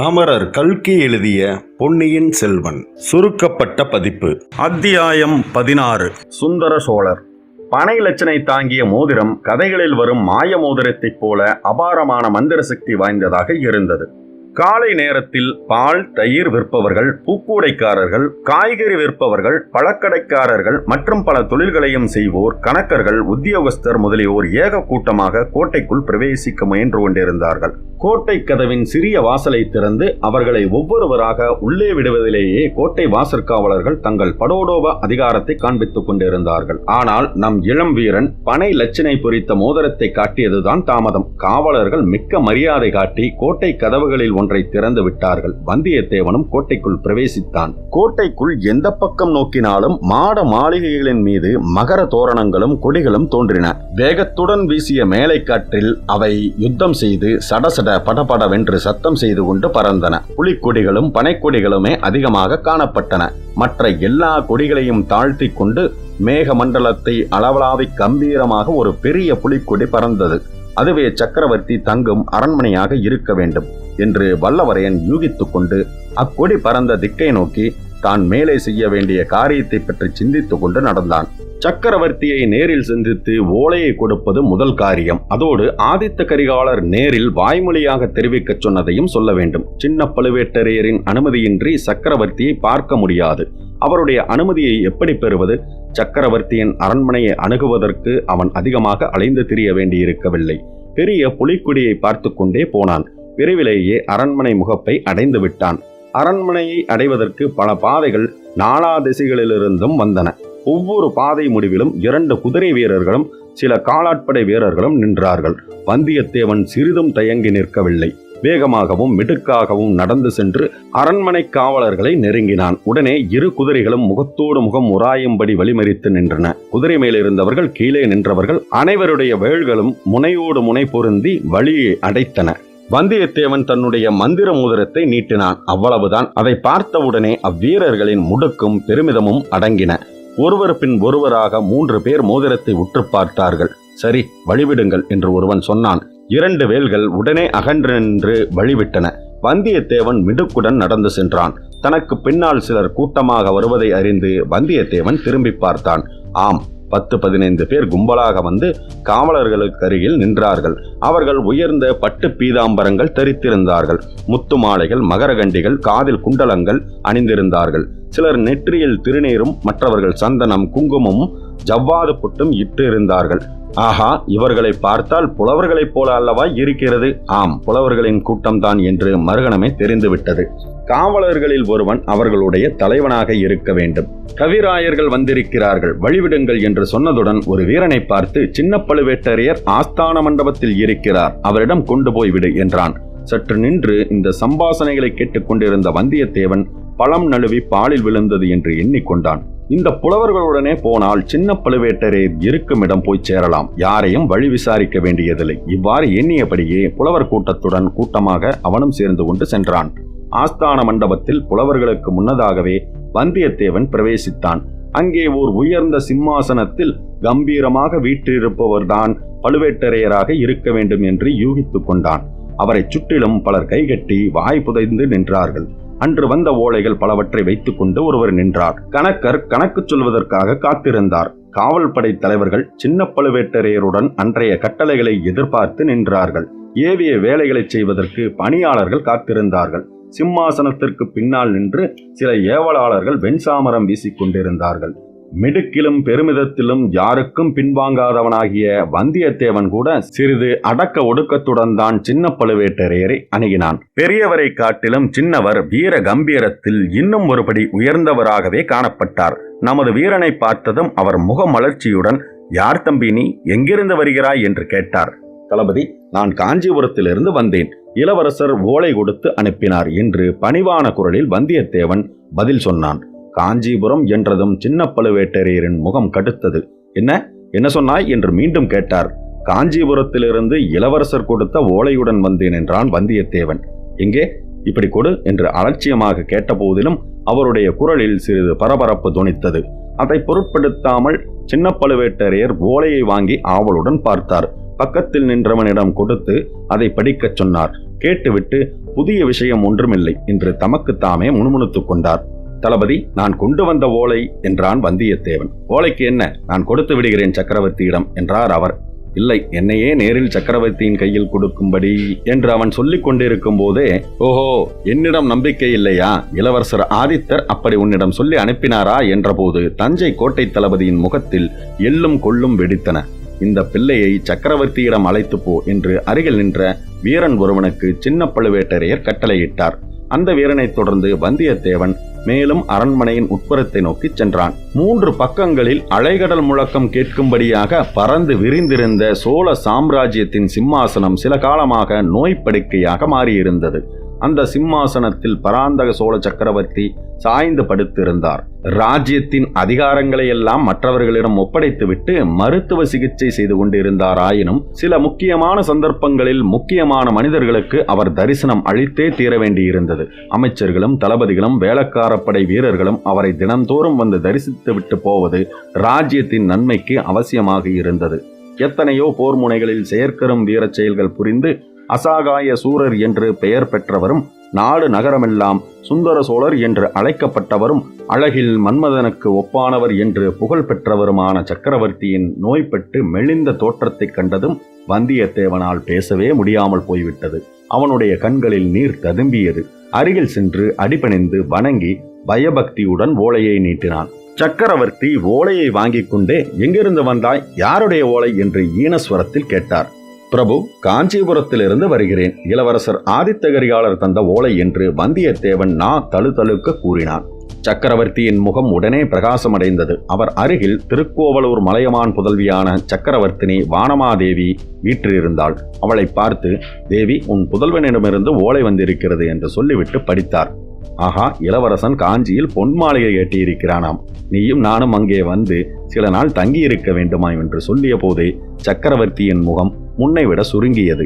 அமரர் கல்கி எழுதிய பொன்னியின் செல்வன் சுருக்கப்பட்ட பதிப்பு. அத்தியாயம் 16. சுந்தர சோழர். பனை லட்சணை தாங்கிய மோதிரம் கதைகளில் வரும் மாய மோதிரத்தைப் போல அபாரமான மந்திர சக்தி வாய்ந்ததாக இருந்தது. காலை நேரத்தில் பால் தயிர் விற்பவர்கள், பூக்கூடைக்காரர்கள், காய்கறி விற்பவர்கள், பழக்கடைக்காரர்கள் மற்றும் பல தொழில்களையும் செய்வோர், கணக்கர்கள், உத்தியோகஸ்தர் முதலியோர் ஏக கூட்டமாக கோட்டைக்குள் பிரவேசிக்க முயன்று கொண்டிருந்தார்கள். கோட்டை கதவின் சிறிய வாசலை திறந்து அவர்களை ஒவ்வொருவராக உள்ளே விடுவதிலேயே கோட்டை வாசற்காவலர்கள் தங்கள் படோடோப அதிகாரத்தை காண்பித்துக் கொண்டிருந்தார்கள். ஆனால் நம் இளம் வீரன் பனை லட்சணை பொறித்த மோதிரத்தை காட்டியதுதான் தாமதம். காவலர்கள் மிக்க மரியாதை காட்டி கோட்டை கதவுகளில் ஒன்றை திறந்து விட்டார்கள். வந்தியத்தேவனும் கோட்டைக்குள் பிரவேசித்தான். கோட்டைக்குள் எந்த பக்கம் நோக்கினாலும் மாட மாளிகைகளின் மீது மகர தோரணங்களும் கொடிகளும் தோன்றின. வேகத்துடன் வீசிய மேலை காற்றில் அவை யுத்தம் செய்து சடசட படபடவென்று சத்தம் செய்து கொண்டு பறந்தன. புலிக்கொடிகளும் பனைக்கொடிகளுமே அதிகமாக காணப்பட்டன. மற்ற எல்லா கொடிகளையும் தாழ்த்தி கொண்டு மேக மண்டலத்தை அளவலாவி கம்பீரமாக ஒரு பெரிய புலிக்கொடி பறந்தது. அதுவே சக்கரவர்த்தி தங்கும் அரண்மனையாக இருக்க வேண்டும் என்று வல்லவரையன் யூகித்துக் கொண்டு அக்கொடி பறந்த திக்கை நோக்கி தான் மேலே செய்ய வேண்டிய காரியத்தை பற்றி சிந்தித்துக் கொண்டு நடந்தான். சக்கரவர்த்தியை நேரில் சந்தித்து ஓலையை கொடுப்பது முதல் காரியம். அதோடு ஆதித்த கரிகாலர் நேரில் வாய்மொழியாக தெரிவிக்க சொன்னதையும் சொல்ல வேண்டும். சின்ன பழுவேட்டரையரின் அனுமதியின்றி சக்கரவர்த்தியை பார்க்க முடியாது. அவருடைய அனுமதியை எப்படி பெறுவது? சக்கரவர்த்தியின் அரண்மனையை அணுகுவதற்கு அவன் அதிகமாக அலைந்து திரிய வேண்டியிருக்கவில்லை. பெரிய புலிக்குடியை பார்த்து கொண்டே போனான். விரைவிலேயே அரண்மனை முகப்பை அடைந்து விட்டான். அரண்மனையை அடைவதற்கு பல பாதைகள் நாலா திசைகளிலிருந்தும் வந்தன. ஒவ்வொரு பாதை முடிவிலும் 2 குதிரை வீரர்களும் சில காலாட்படை வீரர்களும் நின்றார்கள். வந்தியத்தேவன் சிறிதும் தயங்கி நிற்கவில்லை. வேகமாகவும் மிடுக்காகவும் நடந்து சென்று அரண்மனை காவலர்களை நெருங்கினான். உடனே 2 குதிரைகளும் முகத்தோடு முகம் உராயும்படி வழிமறித்து நின்றன. குதிரை மேலிருந்தவர்கள், கீழே நின்றவர்கள் அனைவருடைய வேல்களும் முனையோடு முனை பொருந்தி வழியை அடைத்தன. வந்தியத்தேவன் தன்னுடைய மந்திர மோதிரத்தை நீட்டினான். அவ்வளவுதான். அதை பார்த்தவுடனே அவ்வீரர்களின் முடுக்கும் பெருமிதமும் அடங்கின. ஒருவர் பின் ஒருவராக 3 பேர் மோதிரத்தை உற்று பார்த்தார்கள். சரி, வழிவிடுங்கள் என்று ஒருவன் சொன்னான். 2 வேல்கள் உடனே அகன்று நின்று வழிவிட்டன. வந்தியத்தேவன் மிடுக்குடன் நடந்து சென்றான். தனக்கு பின்னால் சிலர் கூட்டமாக வருவதை அறிந்து வந்தியத்தேவன் திரும்பி பார்த்தான். ஆம், 10-15 பேர் கும்பலாக வந்து காவலர்களுக்கு அருகில் நின்றார்கள். அவர்கள் உயர்ந்த பட்டு பீதாம்பரங்கள் தரித்திருந்தார்கள். முத்து மாலைகள், மகரகண்டிகள், காதில் குண்டலங்கள் அணிந்திருந்தார்கள். சிலர் நெற்றியில் திருநீரும் மற்றவர்கள் சந்தனம், குங்குமமும் ஜவ்வாது புட்டும் இட்டு இருந்தார்கள். ஆஹா, இவர்களை பார்த்தால் புலவர்களைப் போல அல்லவா இருக்கிறது? ஆம், புலவர்களின் கூட்டம்தான் என்று மறுகணமே தெரிந்துவிட்டது. காவலர்களில் ஒருவன் அவர்களுடைய தலைவனாக இருக்க வேண்டும். கவிராயர்கள் வந்திருக்கிறார்கள், வழிவிடுங்கள் என்று சொன்னதுடன் ஒரு வீரனை பார்த்து, சின்ன பழுவேட்டரையர் ஆஸ்தான மண்டபத்தில் இருக்கிறார், அவரிடம் கொண்டு போய்விடு என்றான். சற்று நின்று இந்த சம்பாசனைகளை கேட்டுக்கொண்டிருந்த வந்தியத்தேவன் பழம் நழுவி பாலில் விழுந்தது என்று எண்ணிக்கொண்டான். இந்த புலவர்களுடனே போனால் சின்ன பழுவேட்டரையர் இருக்கும் இடம் போய் சேரலாம். யாரையும் வழி விசாரிக்க வேண்டியதில்லை. இவ்வாறு எண்ணியபடியே புலவர் கூட்டத்துடன் கூட்டமாக அவனும் சேர்ந்து கொண்டு சென்றான். ஆஸ்தான மண்டபத்தில் புலவர்களுக்கு முன்னதாகவே வந்தியத்தேவன் பிரவேசித்தான். அங்கே ஓர் உயர்ந்த சிம்மாசனத்தில் கம்பீரமாக வீற்றிருப்பவர்தான் பழுவேட்டரையராக இருக்க வேண்டும் என்று யூகித்துக் கொண்டான். அவரை சுற்றிலும் பலர் கைகட்டி வாய் புதைந்து நின்றார்கள். அன்று வந்த ஓலைகள் பலவற்றை வைத்துக் கொண்டு ஒருவர் நின்றார். கணக்கர் கணக்கு சொல்வதற்காக காத்திருந்தார். காவல் படை தலைவர்கள் சின்ன பழுவேட்டரையருடன் அன்றைய கட்டளைகளை எதிர்பார்த்து நின்றார்கள். ஏவிய வேலைகளை செய்வதற்கு பணியாளர்கள் காத்திருந்தார்கள். சிம்மாசனத்திற்கு பின்னால் நின்று சில ஏவலாளர்கள் வெண்சாமரம் வீசிக் கொண்டிருந்தார்கள். மிடுக்கிலும் பெருமிதத்திலும் யாருக்கும் பின்வாங்காதவனாகிய வந்தியத்தேவன் கூட சிறிது அடக்க ஒடுக்கத்துடன் தான் சின்ன பழுவேட்டரையரை அணுகினான். பெரியவரை காட்டிலும் சின்னவர் வீர கம்பீரத்தில் இன்னும் ஒருபடி உயர்ந்தவராகவே காணப்பட்டார். நமது வீரனை பார்த்ததும் அவர் முகமலர்ச்சியுடன், யார் தம்பி நீ, எங்கிருந்து வருகிறாய் என்று கேட்டார். தளபதி, நான் காஞ்சிபுரத்திலிருந்து வந்தேன். இளவரசர் ஓலை கொடுத்து அனுப்பினார் என்று பணிவான குரலில் வந்தியத்தேவன் பதில் சொன்னான். காஞ்சிபுரம் என்றதும் சின்ன பழுவேட்டரையரின் முகம் கடுத்தது. என்ன சொன்னாய் என்று மீண்டும் கேட்டார். காஞ்சிபுரத்திலிருந்து இளவரசர் கொடுத்த ஓலையுடன் வந்தேன் என்றான் வந்தியத்தேவன். எங்கே, இப்படி கொடு என்று அலட்சியமாக கேட்டபோதிலும் அவருடைய குரலில் சிறிது பரபரப்பு தொனித்தது. அதை பொருட்படுத்தாமல் சின்ன பழுவேட்டரையர் ஓலையை வாங்கி ஆவலுடன் பார்த்தார். பக்கத்தில் நின்றவனிடம் கொடுத்து அதை படிக்கச் சொன்னார். கேட்டுவிட்டு புதிய விஷயம் ஒன்றுமில்லை என்று தமக்குத்தாமே முணுமுணுத்துக் கொண்டார். தளபதி, நான் கொண்டு வந்த ஓலை என்றான் வந்தியத்தேவன். ஓலைக்கு என்ன? நான் கொடுத்து விடுகிறேன் சக்கரவர்த்தியிடம் என்றார் அவர். இல்லை, என்னையே நேரில் சக்கரவர்த்தியின் கையில் கொடுக்கும்படி என்று அவன் சொல்லிக் கொண்டிருக்கும் போதே, ஓஹோ, என்னிடம் நம்பிக்கை இல்லையா? இளவரசர் ஆதித்தர் அப்படி உன்னிடம் சொல்லி அனுப்பினாரா என்றபோது தஞ்சை கோட்டை தளபதியின் முகத்தில் எள்ளும் கொள்ளும் வெடித்தன. இந்த பிள்ளையை சக்கரவர்த்தியிடம் அழைத்து போ என்று அருகில் நின்ற வீரன் ஒருவனுக்கு சின்ன பழுவேட்டரையர் கட்டளையிட்டார். அந்த வீரனைத் தொடர்ந்து வந்தியத்தேவன் மேலும் அரண்மனையின் உட்புறத்தை நோக்கி சென்றான். 3 பக்கங்களில் அலைகடல் முழக்கம் கேட்கும்படியாக பறந்து விரிந்திருந்த சோழ சாம்ராஜ்யத்தின் சிம்மாசனம் சில காலமாக நோய்ப்படுக்கையாக மாறியிருந்தது. அந்த சிம்மாசனத்தில் பராந்தக சோழ சக்கரவர்த்தி சாய்ந்து படுத்திருந்தார். ராஜ்யத்தின் அதிகாரங்களை எல்லாம் மற்றவர்களிடம் ஒப்படைத்துவிட்டு மருத்துவ சிகிச்சை செய்து கொண்டிருந்தார். ஆயினும் சில முக்கியமான சந்தர்ப்பங்களில் முக்கியமான மனிதர்களுக்கு அவர் தரிசனம் அளித்தே தீர வேண்டியிருந்தது. அமைச்சர்களும் தளபதிகளும் வேளக்காரப்படை வீரர்களும் அவரை தினந்தோறும் வந்து தரிசித்துவிட்டு போவது ராஜ்யத்தின் நன்மைக்கு அவசியமாக இருந்தது. எத்தனையோ போர் முனைகளில் செயற்கரும் வீரச் செயல்கள் புரிந்து அசாகாய சூரர் என்று பெயர் பெற்றவரும், நாடு நகரமெல்லாம் சுந்தர சோழர் என்று அழைக்கப்பட்டவரும், அழகில் மன்மதனுக்கு ஒப்பானவர் என்று புகழ் பெற்றவருமான சக்கரவர்த்தியின் நோய்பட்டு மெலிந்த தோற்றத்தை கண்டதும் வந்தியத்தேவனால் பேசவே முடியாமல் போய்விட்டது. அவனுடைய கண்களில் நீர் ததும்பியது. அருகில் சென்று அடிபணிந்து வணங்கி பயபக்தியுடன் ஓலையை நீட்டினான். சக்கரவர்த்தி ஓலையை வாங்கிக் கொண்டே, எங்கிருந்து வந்தாய்? யாருடைய ஓலை என்று ஈனஸ்வரத்தில் கேட்டார். பிரபு, காஞ்சிபுரத்திலிருந்து வருகிறேன். இளவரசர் ஆதித்த கரிகாலர் தந்த ஓலை என்று வந்தியத்தேவன் தழுதழுக்க கூறினான். சக்கரவர்த்தியின் முகம் உடனே பிரகாசமடைந்தது. அவர் அருகில் திருக்கோவலூர் மலையமான் புதல்வியான சக்கரவர்த்தினி வானமாதேவி வீற்றிருந்தாள். அவளை பார்த்து, தேவி, உன் புதல்வனிடமிருந்து ஓலை வந்திருக்கிறது என்று சொல்லிவிட்டு படித்தார். ஆஹா, இளவரசன் காஞ்சியில் பொன் மாளிகை கட்டியிருக்கிறானாம். நீயும் நானும் அங்கே வந்து சில நாள் தங்கியிருக்க வேண்டுமாம் என்று சொல்லிய போதே சக்கரவர்த்தியின் முகம் முன்னைவிட சுருங்கியது.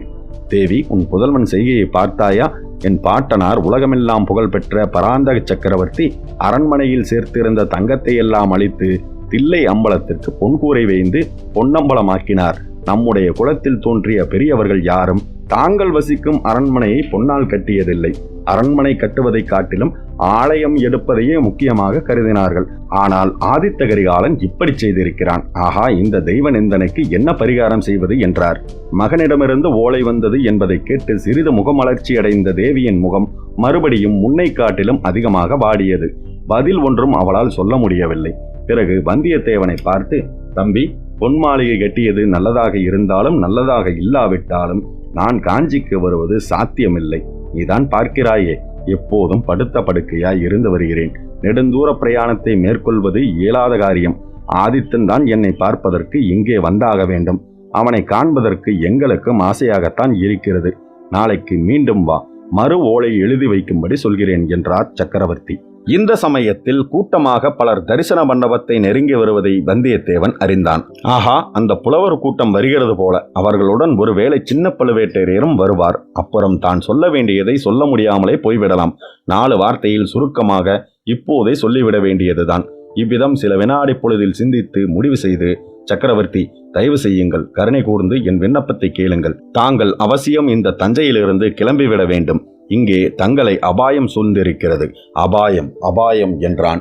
தேவி, உன் புதல்வன் செய்கையை பார்த்தாயா? என் பாட்டனார் உலகமெல்லாம் புகழ்பெற்ற பராந்தக சக்கரவர்த்தி அரண்மனையில் சேர்த்திருந்த தங்கத்தை எல்லாம் அழித்து தில்லை அம்பலத்திற்கு பொன்கூரை வைந்து பொன்னம்பலமாக்கினார். நம்முடைய குலத்தில் தோன்றிய பெரியவர்கள் யாரும் தாங்கள் வசிக்கும் அரண்மனையை பொன்னால் கட்டியதில்லை. அரண்மனை கட்டுவதை காட்டிலும் ஆலயம் எடுப்பதையே முக்கியமாக கருதினார்கள். ஆனால் ஆதித்த கரிகாலன் இப்படி செய்திருக்கிறான். ஆஹா, இந்த தெய்வ நிந்தனைக்கு என்ன பரிகாரம் செய்வது என்றார். மகனிடமிருந்து ஓலை வந்தது என்பதை கேட்டு சிறிது முகமலர்ச்சி அடைந்த தேவியின் முகம் மறுபடியும் முன்னை காட்டிலும் அதிகமாக வாடியது. பதில் ஒன்றும் அவளால் சொல்ல முடியவில்லை. பிறகு வந்தியத்தேவனை பார்த்து, தம்பி, பொன் மாளிகை கட்டியது நல்லதாக இருந்தாலும் நல்லதாக இல்லாவிட்டாலும் நான் காஞ்சிக்கு வருவது சாத்தியமில்லை. நீதான் பார்க்கிறாயே, எப்போதும் படுத்த படுக்கையாய் இருந்து வருகிறேன். நெடுந்தூர பிரயாணத்தை மேற்கொள்வது இயலாத காரியம். ஆதித்தன் தான் என்னை பார்ப்பதற்கு இங்கே வந்தாக வேண்டும். அவனை காண்பதற்கு எங்களுக்கும் ஆசையாகத்தான் இருக்கிறது. நாளைக்கு மீண்டும் வா, மறு ஓலை எழுதி வைக்கும்படி சொல்கிறேன் என்றார் சக்கரவர்த்தி. இந்த சமயத்தில் கூட்டமாக பலர் தரிசன மண்டபத்தை நெருங்கி வருவதை வந்தியத்தேவன் அறிந்தான். ஆஹா, அந்த புலவர் கூட்டம் வருகிறது போல. அவர்களுடன் ஒருவேளை சின்ன பழுவேட்டரையரும் வருவார். அப்புறம் தான் சொல்ல வேண்டியதை சொல்ல முடியாமலே போய்விடலாம். 4 வார்த்தையில் சுருக்கமாக இப்போதே சொல்லிவிட வேண்டியதுதான். இவ்விதம் சில வினாடி பொழுதில் சிந்தித்து முடிவு செய்து, சக்கரவர்த்தி, தயவு செய்யுங்கள், கருணை கூர்ந்து என் விண்ணப்பத்தை கேளுங்கள். தாங்கள் அவசியம் இந்த தஞ்சையிலிருந்து கிளம்பிவிட வேண்டும். இங்கே தங்களை அபாயம் சூழ்ந்திருக்கிறது. அபாயம், அபாயம் என்றான்.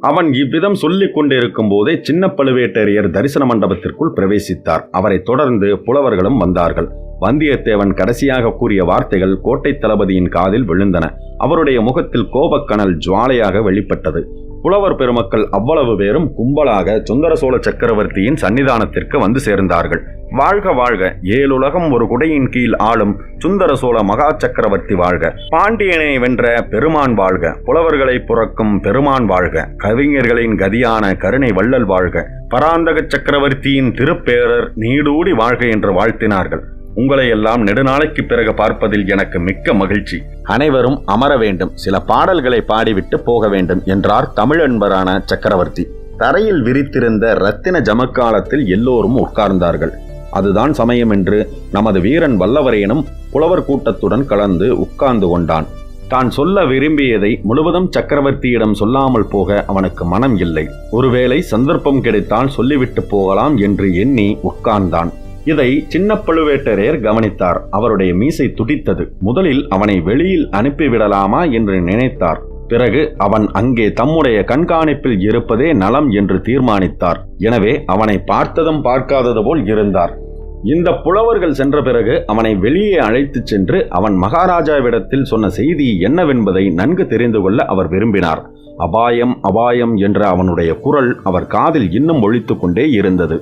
அவன் இவ்விதம் சொல்லிக் கொண்டிருக்கும் போதே சின்ன பழுவேட்டரையர் தரிசன மண்டபத்திற்குள் பிரவேசித்தார். அவரை தொடர்ந்து புலவர்களும் வந்தார்கள். வந்தியத்தேவன் கடைசியாக கூறிய வார்த்தைகள் கோட்டை தளபதியின் காதில் விழுந்தன. அவருடைய முகத்தில் கோபக்கனல் ஜுவாலையாக வெளிப்பட்டது. புலவர் பெருமக்கள் அவ்வளவு பேரும் கும்பலாக சுந்தர சோழ சக்கரவர்த்தியின் சன்னிதானத்திற்கு வந்து சேர்ந்தார்கள். வாழ்க வாழ்க, 7 உலகம் ஒரு குடையின் கீழ் ஆளும் சுந்தர சோழ மகா சக்கரவர்த்தி வாழ்க, பாண்டியனை வென்ற பெருமான் வாழ்க, புலவர்களை புறக்கும் பெருமான் வாழ்க, கவிஞர்களின் கதியான கருணை வள்ளல் வாழ்க, பராந்தக சக்கரவர்த்தியின் திருப்பேரர் நீடூடி வாழ்க என்று வாழ்த்தினார்கள். உங்களை எல்லாம் நெடுநாளைக்கு பிறகு பார்ப்பதில் எனக்கு மிக்க மகிழ்ச்சி. அனைவரும் அமர வேண்டும், சில பாடல்களை பாடிவிட்டு போக வேண்டும் என்றார் தமிழன்பரான சக்கரவர்த்தி. தரையில் விரித்திருந்த இரத்தின ஜமக்காலத்தில் எல்லோரும் உட்கார்ந்தார்கள். அதுதான் சமயம் என்று நமது வீரன் வல்லவரையனும் புலவர் கூட்டத்துடன் கலந்து உட்கார்ந்து கொண்டான். தான் சொல்ல விரும்பியதை முழுவதும் சக்கரவர்த்தியிடம் சொல்லாமல் போக அவனுக்கு மனம் இல்லை. ஒருவேளை சந்தர்ப்பம் கிடைத்தால் சொல்லிவிட்டு போகலாம் என்று எண்ணி உட்கார்ந்தான். இதை சின்ன பழுவேட்டரையர் கவனித்தார். அவருடைய மீசை துடித்தது. முதலில் அவனை வெளியில் அனுப்பிவிடலாமா என்று நினைத்தார். பிறகு அவன் அங்கே தம்முடைய கண்காணிப்பில் இருப்பதே நலம் என்று தீர்மானித்தார். எனவே அவனை பார்த்ததும் பார்க்காதது போல் இருந்தார். இந்த புலவர்கள் சென்ற பிறகு அவனை வெளியே அழைத்துச் சென்று அவன் மகாராஜாவிடத்தில் சொன்ன செய்தி என்னவென்பதை நன்கு தெரிந்து கொள்ள அவர் விரும்பினார். அபாயம் அபாயம் என்ற அவனுடைய குரல் அவர் காதில் இன்னும் ஒலித்துக் கொண்டே இருந்தது.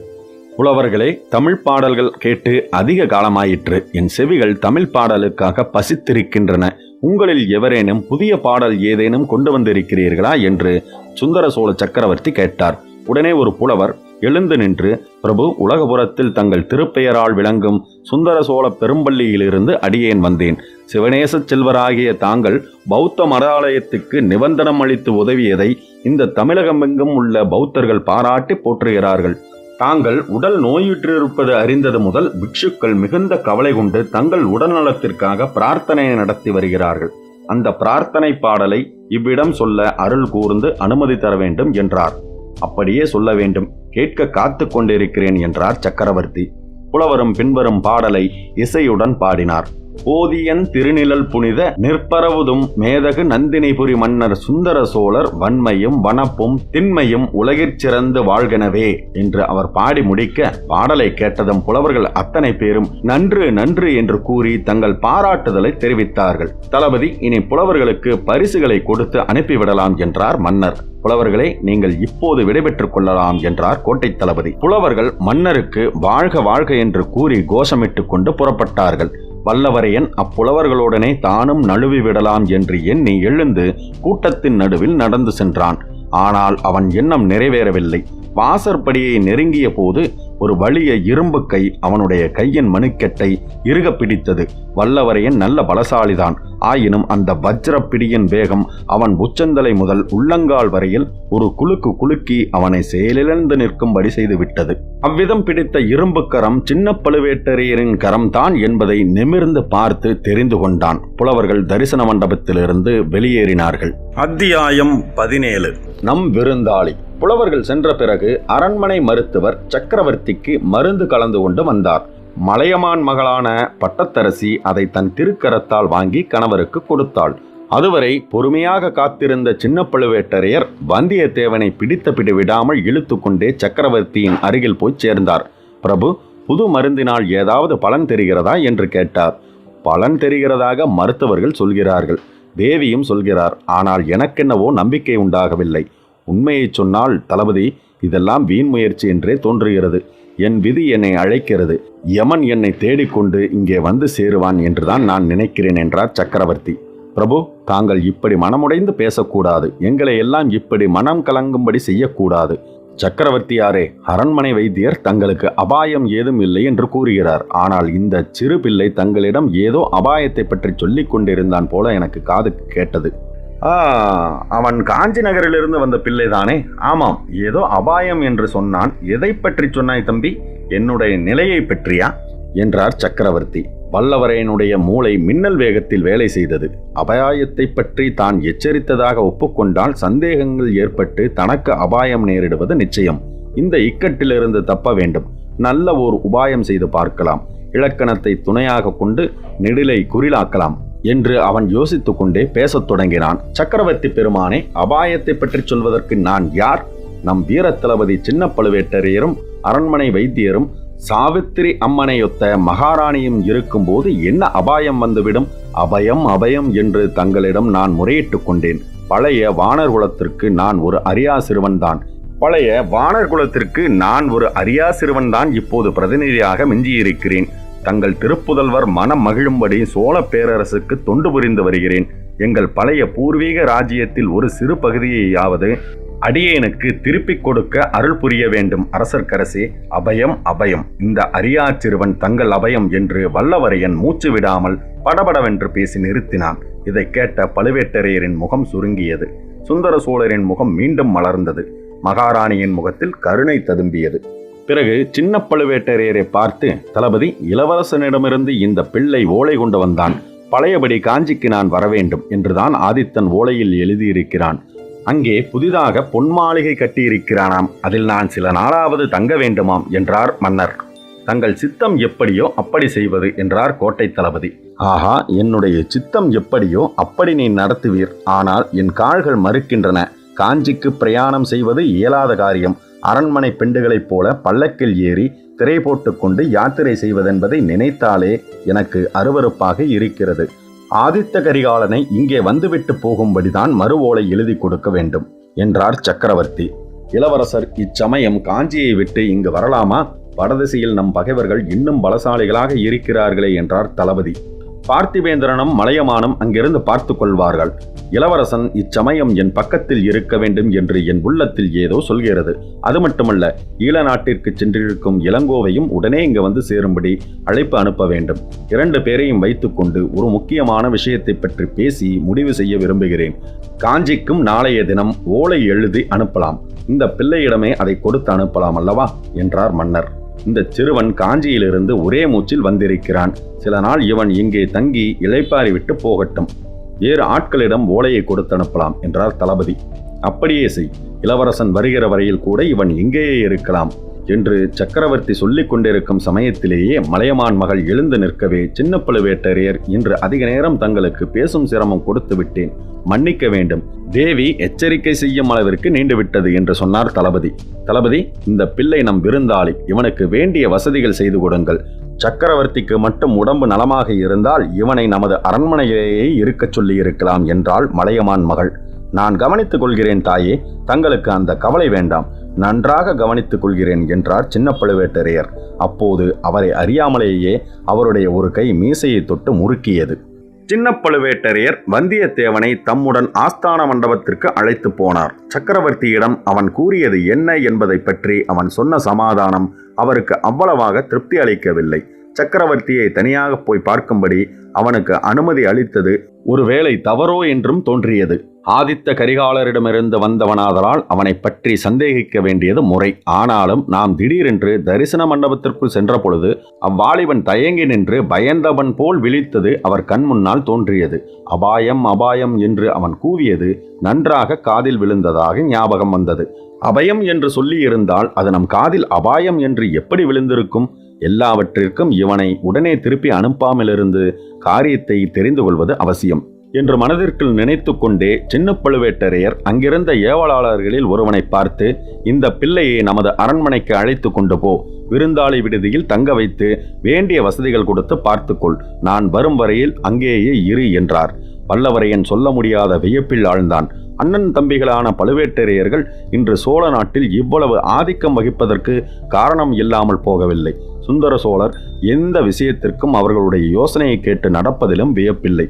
புலவர்களே, தமிழ் பாடல்கள் கேட்டு அதிக காலமாயிற்று. என் செவிகள் தமிழ் பாடலுக்காக பசித்திருக்கின்றன. உங்களில் எவரேனும் புதிய பாடல் ஏதேனும் கொண்டு வந்திருக்கிறீர்களா என்று சுந்தர சோழ சக்கரவர்த்தி கேட்டார். உடனே ஒரு புலவர் எழுந்து நின்று, பிரபு, உலகபுரத்தில் தங்கள் திருப்பெயரால் விளங்கும் சுந்தர சோழ பெரும்பள்ளியிலிருந்து அடியேன் வந்தேன். சிவநேச செல்வராகிய தாங்கள் பௌத்த மடாலயத்துக்கு நிபந்தனம் அளித்து உதவியதை இந்த தமிழகமெங்கும் உள்ள பௌத்தர்கள் பாராட்டி போற்றுகிறார்கள். தாங்கள் உடல் நோயுற்றிருப்பது அறிந்தது முதல் பிக்ஷுக்கள் மிகுந்த கவலை கொண்டு தங்கள் உடல்நலத்திற்காக பிரார்த்தனை நடத்தி வருகிறார்கள். அந்த பிரார்த்தனை பாடலை இவ்விடம் சொல்ல அருள் கூர்ந்து அனுமதி தர வேண்டும் என்றார். அப்படியே சொல்ல வேண்டும், கேட்க காத்து கொண்டிருக்கிறேன் என்றார் சக்கரவர்த்தி. புலவரும் பின்வரும் பாடலை இசையுடன் பாடினார். போதியன் திருநிழல் புனித நிற்பரவுதும் மேதகு நந்தினிபுரி மன்னர் சுந்தர சோழர் வன்மையும் வனப்பும் திண்மையும் உலகிற் வாழ்கனவே என்று அவர் பாடி முடிக்க, பாடலை கேட்டதும் புலவர்கள் அத்தனை பேரும் நன்று நன்று என்று கூறி தங்கள் பாராட்டுதலை தெரிவித்தார்கள். தளபதி, இனி புலவர்களுக்கு பரிசுகளை கொடுத்து அனுப்பிவிடலாம் என்றார் மன்னர். புலவர்களே, நீங்கள் இப்போது விடைபெற்றுக் கொள்ளலாம் என்றார் கோட்டை தளபதி. புலவர்கள் மன்னருக்கு வாழ்க வாழ்க என்று கூறி கோஷமிட்டுக் கொண்டு புறப்பட்டார்கள். வல்லவரையன் அப்புலவர்களுடனே தானும் நழுவி விடலாம் என்று எண்ணி எழுந்து கூட்டத்தின் நடுவில் நடந்து சென்றான். ஆனால் அவன் எண்ணம் நிறைவேறவில்லை. வாசற்படியை நெருங்கிய போது ஒரு வலிய இரும்பு கை அவனுடைய கையின் மணிக்கட்டை இறுக பிடித்தது. வல்லவரையன் நல்ல பலசாலிதான். ஆயினும் அந்த வஜ்ரப்பிடியின் வேகம் அவன் உச்சந்தலை முதல் உள்ளங்கால் வரையில் ஒரு குலுக்கு குலுக்கி அவனை செயலிழந்து நிற்கும்படி செய்துவிட்டது. அவ்விதம் பிடித்த இரும்பு கரம் சின்ன பழுவேட்டரையரின் கரம்தான் என்பதை நிமிர்ந்து பார்த்து தெரிந்து கொண்டான். புலவர்கள் தரிசன மண்டபத்திலிருந்து வெளியேறினார்கள். அத்தியாயம் 17. நம் விருந்தாளி. புலவர்கள் சென்ற பிறகு அரண்மனை மருத்துவர் சக்கரவர்த்திக்கு மருந்து கலந்து கொண்டு வந்தார். மலையமான் மகளான பட்டத்தரசி அதை தன் திருக்கரத்தால் வாங்கி கணவருக்கு கொடுத்தாள். அதுவரை பொறுமையாக காத்திருந்த சின்ன பழுவேட்டரையர் வந்தியத்தேவனை பிடித்த பிடி விடாமல் இழுத்து கொண்டே சக்கரவர்த்தியின் அருகில் போய் சேர்ந்தார். பிரபு, புது மருந்தினால் ஏதாவது பலன் தெரிகிறதா என்று கேட்டார். பலன் தெரிகிறதாக மருத்துவர்கள் சொல்கிறார்கள், தேவியும் சொல்கிறார். ஆனால் எனக்கென்னவோ நம்பிக்கை உண்டாகவில்லை. உண்மையை சொன்னால் தளபதி, இதெல்லாம் வீண் முயற்சி என்றே தோன்றுகிறது. என் விதி என்னை அழைக்கிறது. யமன் என்னை தேடிக்கொண்டு இங்கே வந்து சேருவான் என்றுதான் நான் நினைக்கிறேன் என்றார் சக்கரவர்த்தி. பிரபு, தாங்கள் இப்படி மனமுடைந்து பேசக்கூடாது. எங்களை எல்லாம் இப்படி மனம் கலங்கும்படி செய்யக்கூடாது. சக்கரவர்த்தியாரே, அரண்மனை வைத்தியர் தங்களுக்கு அபாயம் ஏதும் இல்லை என்று கூறுகிறார். ஆனால் இந்த சிறு பிள்ளை தங்களிடம் ஏதோ அபாயத்தை பற்றி சொல்லிக் கொண்டிருந்தான் போல எனக்கு காதுக்கு கேட்டது. அவன் காஞ்சி நகரிலிருந்து வந்த பிள்ளைதானே? ஆமாம், ஏதோ அபாயம் என்று சொன்னான். எதை பற்றி சொன்னாய் தம்பி? என்னுடைய நிலையை பற்றியா என்றார் சக்கரவர்த்தி. வல்லவரையனுடைய மூளை மின்னல் வேகத்தில் வேலை செய்தது. அபாயத்தை பற்றி தான் எச்சரித்ததாக ஒப்புக்கொண்டால் சந்தேகங்கள் ஏற்பட்டு தனக்கு அபாயம் நேரிடுவது நிச்சயம். இந்த இக்கட்டிலிருந்து தப்ப வேண்டும். நல்ல ஓர் உபாயம் செய்து பார்க்கலாம். இலக்கணத்தை துணையாக கொண்டு நெடிலை குறிலாக்கலாம் என்று அவன் யோசித்துக் கொண்டே பேசத் தொடங்கினான். சக்கரவர்த்தி பெருமானே, அபாயத்தை பற்றி சொல்வதற்கு நான் யார்? நம் வீரத்தளபதி சின்ன பழுவேட்டரையரும் அரண்மனை வைத்தியரும் சாவித்திரி அம்மனையொத்த மகாராணியும் இருக்கும்போது என்ன அபாயம் வந்துவிடும்? அபயம் அபயம் என்று தங்களிடம் நான் முறையிட்டுக் கொண்டேன். பழைய வானர் குலத்திற்கு நான் ஒரு அரியா சிறுவன்தான். இப்போது பிரதிநிதியாக மிஞ்சியிருக்கிறேன். தங்கள் திருப்புதல்வர் மனம் மகிழும்படி சோழ பேரரசுக்கு தொண்டு புரிந்து வருகிறேன். எங்கள் பழைய பூர்வீக ராஜ்யத்தில் ஒரு சிறு பகுதியையாவது அடியேனுக்கு திருப்பிக் கொடுக்க அருள் புரிய வேண்டும் அரசர்க்கரசே. அபயம் அபயம். இந்த அரியா சிறுவன் தங்கள் அபயம் என்று வல்லவரையன் மூச்சு விடாமல் படபடவென்று பேசி நிறுத்தினான். இதை கேட்ட பழுவேட்டரையரின் முகம் சுருங்கியது. சுந்தர சோழரின் முகம் மீண்டும் மலர்ந்தது. மகாராணியின் முகத்தில் கருணை ததும்பியது. பிறகு சின்ன பழுவேட்டரையரை பார்த்து, தளபதி, இளவரசனிடமிருந்து இந்த பிள்ளை ஓலை கொண்டு வந்தான். பழையபடி காஞ்சிக்கு நான் வரவேண்டும் என்றுதான் ஆதித்தன் ஓலையில் எழுதியிருக்கிறான். அங்கே புதிதாக பொன்மாளிகை கட்டியிருக்கிறானாம். அதில் நான் சில நாளாவது தங்க வேண்டுமாம் என்றார் மன்னர். தங்கள் சித்தம் எப்படியோ அப்படி செய்வது என்றார் கோட்டை தளபதி. ஆஹா, என்னுடைய சித்தம் எப்படியோ அப்படி நீ நடத்துவீர். ஆனால் என் கால்கள் மறுக்கின்றன. காஞ்சிக்கு பிரயாணம் செய்வது இயலாத காரியம். அரண்மனை பெண்டுகளைப் போல பல்லக்கில் ஏறி திரை போட்டுக்கொண்டு யாத்திரை செய்வதென்பதை நினைத்தாலே எனக்கு அருவருப்பாக இருக்கிறது. ஆதித்த கரிகாலனை இங்கே வந்துவிட்டு போகும்படிதான் மறு ஓலை எழுதி கொடுக்க வேண்டும் என்றார் சக்கரவர்த்தி. இளவரசர் இச்சமயம் காஞ்சியை விட்டு இங்கு வரலாமா? வடதிசையில் நம் பகைவர்கள் இன்னும் பலசாலிகளாக இருக்கிறார்களே என்றார் தளபதி. பார்த்திபேந்திரனும் மலையமானும் அங்கிருந்து பார்த்து கொள்வார்கள். இளவரசன் இச்சமயம் என் பக்கத்தில் இருக்க வேண்டும் என்று என் உள்ளத்தில் ஏதோ சொல்கிறது. அது மட்டுமல்ல, ஈழ நாட்டிற்கு சென்றிருக்கும் இளங்கோவையும் உடனே இங்கு வந்து சேரும்படி அழைப்பு அனுப்ப வேண்டும். 2 பேரையும் வைத்துக்கொண்டு ஒரு முக்கியமான விஷயத்தை பற்றி பேசி முடிவு செய்ய விரும்புகிறேன். காஞ்சிக்கும் நாளைய தினம் ஓலை எழுதி அனுப்பலாம். இந்த பிள்ளையிடமே அதை கொடுத்து அனுப்பலாம் அல்லவா என்றார் மன்னர். இந்த சிறுவன் காஞ்சியிலிருந்து ஒரே மூச்சில் வந்திருக்கிறான். சில நாள் இவன் இங்கே தங்கி இளைப்பாரி விட்டு போகட்டும். வேறு ஆட்களிடம் ஓலையை கொடுத்து அனுப்பலாம் என்றார் தளபதி. அப்படியே செய். இளவரசன் வருகிற வரையில் கூட இவன் இங்கேயே இருக்கலாம் என்று சக்கரவர்த்தி சொல்லிக் கொண்டிருக்கும் சமயத்திலேயே மலையமான் மகள் எழுந்து நிற்கவே, சின்ன பழுவேட்டரையர், இன்று அதிக நேரம் தங்களுக்கு பேசும் சிரமம் கொடுத்து விட்டேன், மன்னிக்க வேண்டும். தேவி எச்சரிக்கை செய்யும் அளவிற்கு நீண்டுவிட்டது என்று சொன்னார் தளபதி. தளபதி, இந்த பிள்ளை நம் விருந்தாளி. இவனுக்கு வேண்டிய வசதிகள் செய்து கொடுங்கள். சக்கரவர்த்திக்கு மட்டும் உடம்பு நலமாக இருந்தால் இவனை நமது அரண்மனையிலேயே இருக்கச் சொல்லி இருக்கலாம் என்றாள் மலையமான் மகள். நான் கவனித்துக் கொள்கிறேன் தாயே, தங்களுக்கு அந்த கவலை வேண்டாம். நன்றாக கவனித்துக் கொள்கிறேன் என்றார் சின்ன பழுவேட்டரையர். அப்போது அவரை அறியாமலேயே அவருடைய ஒரு கை மீசையை தொட்டு முறுக்கியது. சின்ன பழுவேட்டரையர் வந்தியத்தேவனை தம்முடன் ஆஸ்தான மண்டபத்திற்கு அழைத்து போனார். சக்கரவர்த்தியிடம் அவன் கூறியது என்ன என்பதை பற்றி அவன் சொன்ன சமாதானம் அவருக்கு அவ்வளவாக திருப்தி அளிக்கவில்லை. சக்கரவர்த்தியை தனியாக போய் பார்க்கும்படி அவனுக்கு அனுமதி அளித்தது ஒருவேளை தவறோ என்றும் தோன்றியது. ஆதித்த கரிகாலரிடமிருந்து வந்தவனாதலால் அவனை பற்றி சந்தேகிக்க வேண்டியது முறை. ஆனாலும் நாம் திடீரென்று தரிசன மண்டபத்திற்குள் சென்ற பொழுது அவ்வாலிபன் தயங்கி நின்று பயந்தவன் போல் விழித்தது அவர் கண் முன்னால் தோன்றியது. அபாயம் அபாயம் என்று அவன் கூவியது நன்றாக காதில் விழுந்ததாக ஞாபகம் வந்தது. அபயம் என்று சொல்லியிருந்தால் அது நம் காதில் அபாயம் என்று எப்படி விழுந்திருக்கும்? எல்லாவற்றிற்கும் இவனை உடனே திருப்பி அனுப்பாமலிருந்து காரியத்தை தெரிந்து கொள்வது அவசியம் என்று மனதிற்குள் நினைத்து கொண்டே சின்ன பழுவேட்டரையர் அங்கிருந்த ஏவலாளர்களில் ஒருவனை பார்த்து, இந்த பிள்ளையை நமது அரண்மனைக்கு அழைத்து கொண்டு போ. விருந்தாளி விடுதியில் தங்க வைத்து வேண்டிய வசதிகள் கொடுத்து பார்த்துக்கொள். நான் வரும் வரையில் அங்கேயே இரு என்றார். வல்லவரையன் சொல்ல முடியாத வியப்பில் ஆழ்ந்தான். அண்ணன் தம்பிகளான பழுவேட்டரையர்கள் இன்று சோழ நாட்டில் இவ்வளவு ஆதிக்கம் வகிப்பதற்கு காரணம் இல்லாமல் போகவில்லை. சுந்தர சோழர் எந்த விஷயத்திற்கும் அவர்களுடைய யோசனையை கேட்டு நடப்பதிலும் வியப்பில்லை.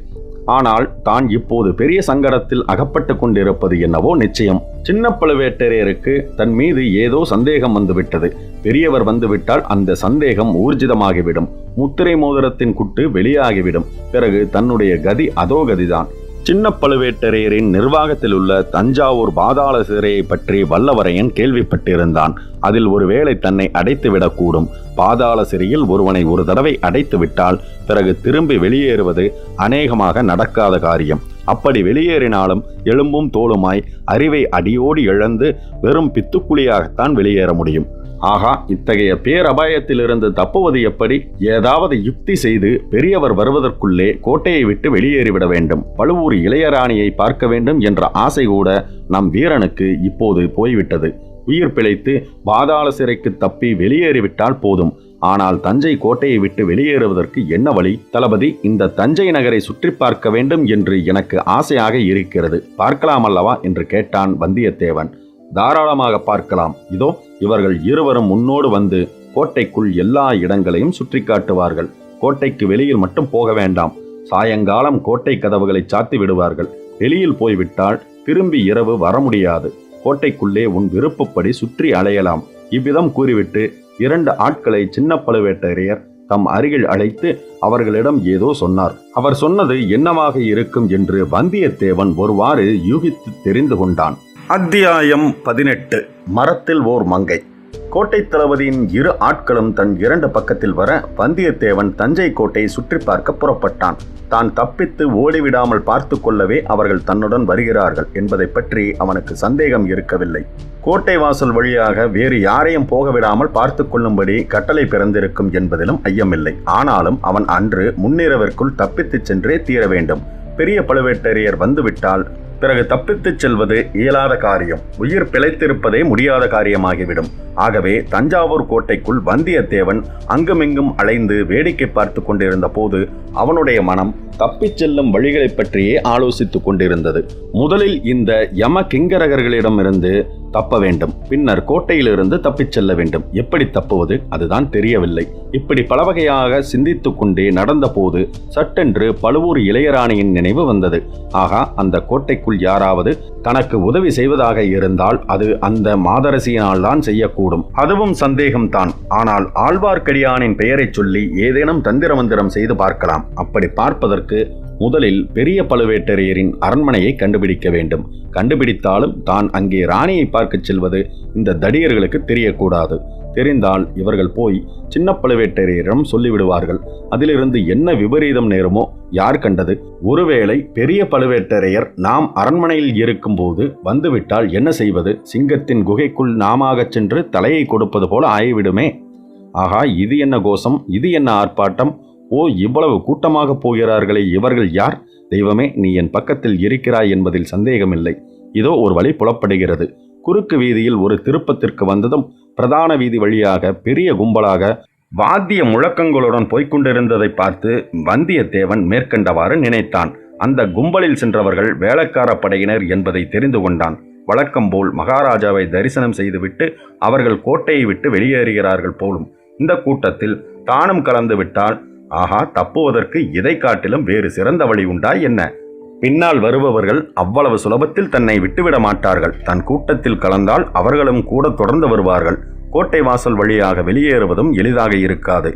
ஆனால் தான் இப்போது பெரிய சங்கடத்தில் அகப்பட்டு கொண்டிருப்பது என்னவோ நிச்சயம். சின்ன பழுவேட்டரையருக்கு தன் மீது ஏதோ சந்தேகம் வந்துவிட்டது. பெரியவர் வந்துவிட்டால் அந்த சந்தேகம் ஊர்ஜிதமாகிவிடும். முத்திரை மோதிரத்தின் குட்டு வெளியாகிவிடும். பிறகு தன்னுடைய கதி அதோ கதிதான். சின்ன பழுவேட்டரையரின் நிர்வாகத்தில் உள்ள தஞ்சாவூர் பாதாள சிறையை பற்றி வல்லவரையன் கேள்விப்பட்டிருந்தான். அதில் ஒருவேளை தன்னை அடைத்துவிடக்கூடும். பாதாள சிறையில் ஒருவனை ஒரு தடவை அடைத்து விட்டால் பிறகு திரும்பி வெளியேறுவது அநேகமாக நடக்காத காரியம். அப்படி வெளியேறினாலும் எலும்பும் தோலுமாய் அறிவை அடியோடு இழந்து வெறும் பித்துக்குழியாகத்தான் வெளியேற முடியும். ஆகா, இத்தகைய பேரபாயத்திலிருந்து தப்புவது எப்படி? ஏதாவது யுக்தி செய்து பெரியவர் வருவதற்குள்ளே கோட்டையை விட்டு வெளியேறிவிட வேண்டும். பழுவூர் இளையராணியை பார்க்க வேண்டும் என்ற ஆசை கூட நம் வீரனுக்கு இப்போது போய்விட்டது. உயிர் பிழைத்து பாதாள சிறைக்கு தப்பி வெளியேறிவிட்டால் போதும். ஆனால் தஞ்சை கோட்டையை விட்டு வெளியேறுவதற்கு என்ன வழி? தளபதி, இந்த தஞ்சை நகரை சுற்றி பார்க்க வேண்டும் என்று எனக்கு ஆசையாக இருக்கிறது. பார்க்கலாம் அல்லவா என்று கேட்டான் வந்தியத்தேவன். தாராளமாக பார்க்கலாம். இதோ இவர்கள் இருவரும் முன்னோடு வந்து கோட்டைக்குள் எல்லா இடங்களையும் சுற்றி காட்டுவார்கள். கோட்டைக்கு வெளியில் மட்டும் போக வேண்டாம். சாயங்காலம் கோட்டை கதவுகளை சாத்தி விடுவார்கள். வெளியில் போய்விட்டால் திரும்பி இரவு வர முடியாது. கோட்டைக்குள்ளே உன் விருப்பப்படி சுற்றி அலையலாம். இவ்விதம் கூறிவிட்டு 2 ஆட்களை சின்ன பழுவேட்டரையர் தம் அருகில் அழைத்து அவர்களிடம் ஏதோ சொன்னார். அவர் சொன்னது என்னவாக இருக்கும் என்று வந்தியத்தேவன் ஒருவாறு யூகித்து தெரிந்து கொண்டான். அத்தியாயம் 18. மரத்தில் ஓர் மங்கை. கோட்டை தளபதியின் இரு ஆட்களும் தன் 2 பக்கத்தில் வர வந்தியத்தேவன் தஞ்சை கோட்டையை சுற்றி பார்க்க புறப்பட்டான். தான் தப்பித்து ஓடிவிடாமல் பார்த்து கொள்ளவே அவர்கள் தன்னுடன் வருகிறார்கள் என்பதை பற்றி அவனுக்கு சந்தேகம் இருக்கவில்லை. கோட்டை வாசல் வழியாக வேறு யாரையும் போக விடாமல் பார்த்து கொள்ளும்படி கட்டளை பிறந்திருக்கும் என்பதிலும் ஐயமில்லை. ஆனாலும் அவன் அன்று முன்னிரவிற்குள் தப்பித்துச் சென்றே தீர வேண்டும். பெரிய பழுவேட்டரையர் வந்துவிட்டால் பிறகு தப்பித்துச் செல்வது இயலாத காரியம், உயிர் பிழைத்திருப்பதே முடியாத காரியமாகிவிடும். ஆகவே தஞ்சாவூர் கோட்டைக்குள் வந்தியத்தேவன் அங்குமிங்கும் அலைந்து வேடிக்கை பார்த்து கொண்டிருந்த போது அவனுடைய மனம் தப்பிச் செல்லும் வழிகளை பற்றியே ஆலோசித்துக் கொண்டிருந்தது. முதலில் இந்த யம கிங்கரகர்களிடமிருந்து தப்ப வேண்டும், பின்னர் கோட்டையிலிருந்து தப்பிச் செல்ல வேண்டும். எப்படி தப்புவது, அதுதான் தெரியவில்லை. இப்படி பலவகையாக சிந்தித்துக் கொண்டே நடந்த போது சட்டென்று பழுவூர் இளையராணியின் நினைவு வந்தது. ஆகா, அந்த கோட்டைக்குள் யாராவது தனக்கு உதவி செய்வதாக இருந்தால் அது அந்த மாதரசியினால் தான் செய்யக்கூடும். அதுவும் சந்தேகம்தான். ஆனால் ஆழ்வார்க்கடியானின் பெயரை சொல்லி ஏதேனும் தந்திர மந்திரம் செய்து பார்க்கலாம். அப்படி பார்ப்பதற்கு முதலில் பெரிய பழுவேட்டரையரின் அரண்மனையை கண்டுபிடிக்க வேண்டும். கண்டுபிடித்தாலும் தான் அங்கே ராணியை பார்க்க செல்வது இந்த தடியர்களுக்கு தெரியக்கூடாது. தெரிந்தால் இவர்கள் போய் சின்ன பழுவேட்டரையரிடம் சொல்லிவிடுவார்கள். அதிலிருந்து என்ன விபரீதம் நேருமோ யார் கண்டது? ஒருவேளை பெரிய பழுவேட்டரையர் நாம் அரண்மனையில் இருக்கும்போது வந்துவிட்டால் என்ன செய்வது? சிங்கத்தின் குகைக்குள் நாமாக சென்று தலையை கொடுப்பது போல ஆகிவிடுமே. ஆகா, இது என்ன கோஷம், இது என்ன ஆர்ப்பாட்டம்! ஓ, இவ்வளவு கூட்டமாக போகிறார்களே, இவர்கள் யார்? தெய்வமே, நீ என் பக்கத்தில் இருக்கிறாய் என்பதில் சந்தேகமில்லை. இதோ ஒரு வழி புலப்படுகிறது. குறுக்கு வீதியில் ஒரு திருப்பத்திற்கு வந்ததும் பிரதான வீதி வழியாக பெரிய கும்பலாக வாத்திய முழக்கங்களுடன் போய்கொண்டிருந்ததை பார்த்து வந்தியத்தேவன் மேற்கண்டவாறு நினைத்தான். அந்த கும்பலில் சென்றவர்கள் வேளக்கார படையினர் என்பதை தெரிந்து கொண்டான். வழக்கம்போல் மகாராஜாவை தரிசனம் செய்துவிட்டு அவர்கள் கோட்டையை விட்டு வெளியேறுகிறார்கள் போலும். இந்த கூட்டத்தில் தானும் கலந்து விட்டால் ஆஹா, தப்புவதற்கு இதை காட்டிலும் வேறு சிறந்த வழி உண்டா என்ன? பின்னால் வருபவர்கள் அவ்வளவு சுலபத்தில் தன்னை விட்டுவிட மாட்டார்கள். தன் கூட்டத்தில் கலந்தால் அவர்களும் கூட தொடர்ந்து வருவார்கள். கோட்டை வாசல் வழியாக வெளியேறுவதும் எளிதாக இருக்காது.